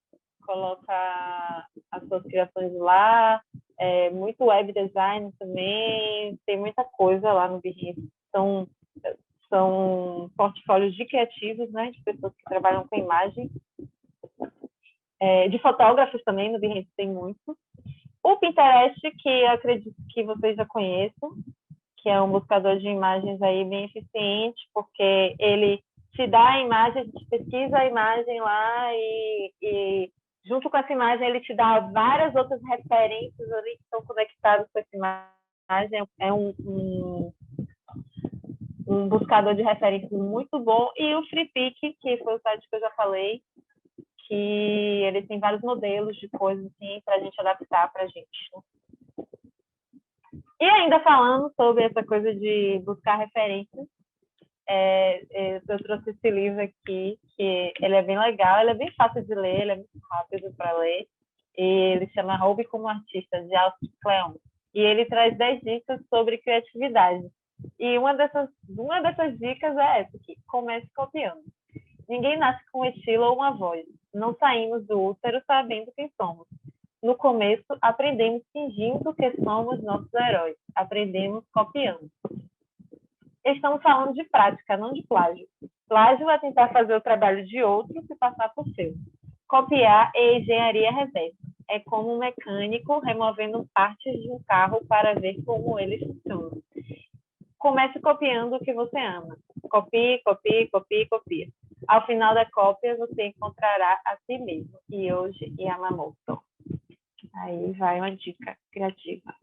as suas criações lá, muito web design também, tem muita coisa lá no Behance. São portfólios de criativos, né, de pessoas que trabalham com imagem. De fotógrafos também, no Behance tem muito. O Pinterest, que eu acredito que vocês já conheçam, que é um buscador de imagens aí bem eficiente, porque ele te dá a imagem, a gente pesquisa a imagem lá e junto com essa imagem ele te dá várias outras referências ali que estão conectadas com essa imagem. É um buscador de referências muito bom. E o FreePic, que foi o site que eu já falei, que ele tem vários modelos de coisas assim, para a gente adaptar para a gente. E ainda falando sobre essa coisa de buscar referências, eu trouxe esse livro aqui, que ele é bem legal, ele é bem fácil de ler, ele é muito rápido para ler, e ele se chama Roube como Artista, de Alcide Cleon. E ele traz 10 dicas sobre criatividade. E uma dessas dicas é essa aqui: comece copiando. Ninguém nasce com um estilo ou uma voz. Não saímos do útero sabendo quem somos. No começo, aprendemos fingindo que somos nossos heróis. Aprendemos copiando. Estamos falando de prática, não de plágio. Plágio é tentar fazer o trabalho de outro e passar por seu. Copiar é engenharia reversa. É como um mecânico removendo partes de um carro para ver como ele funciona. Comece copiando o que você ama. Copie, copie, copie, copie. Ao final da cópia, você encontrará a si mesmo. Yoji Yamamoto. Aí vai uma dica criativa.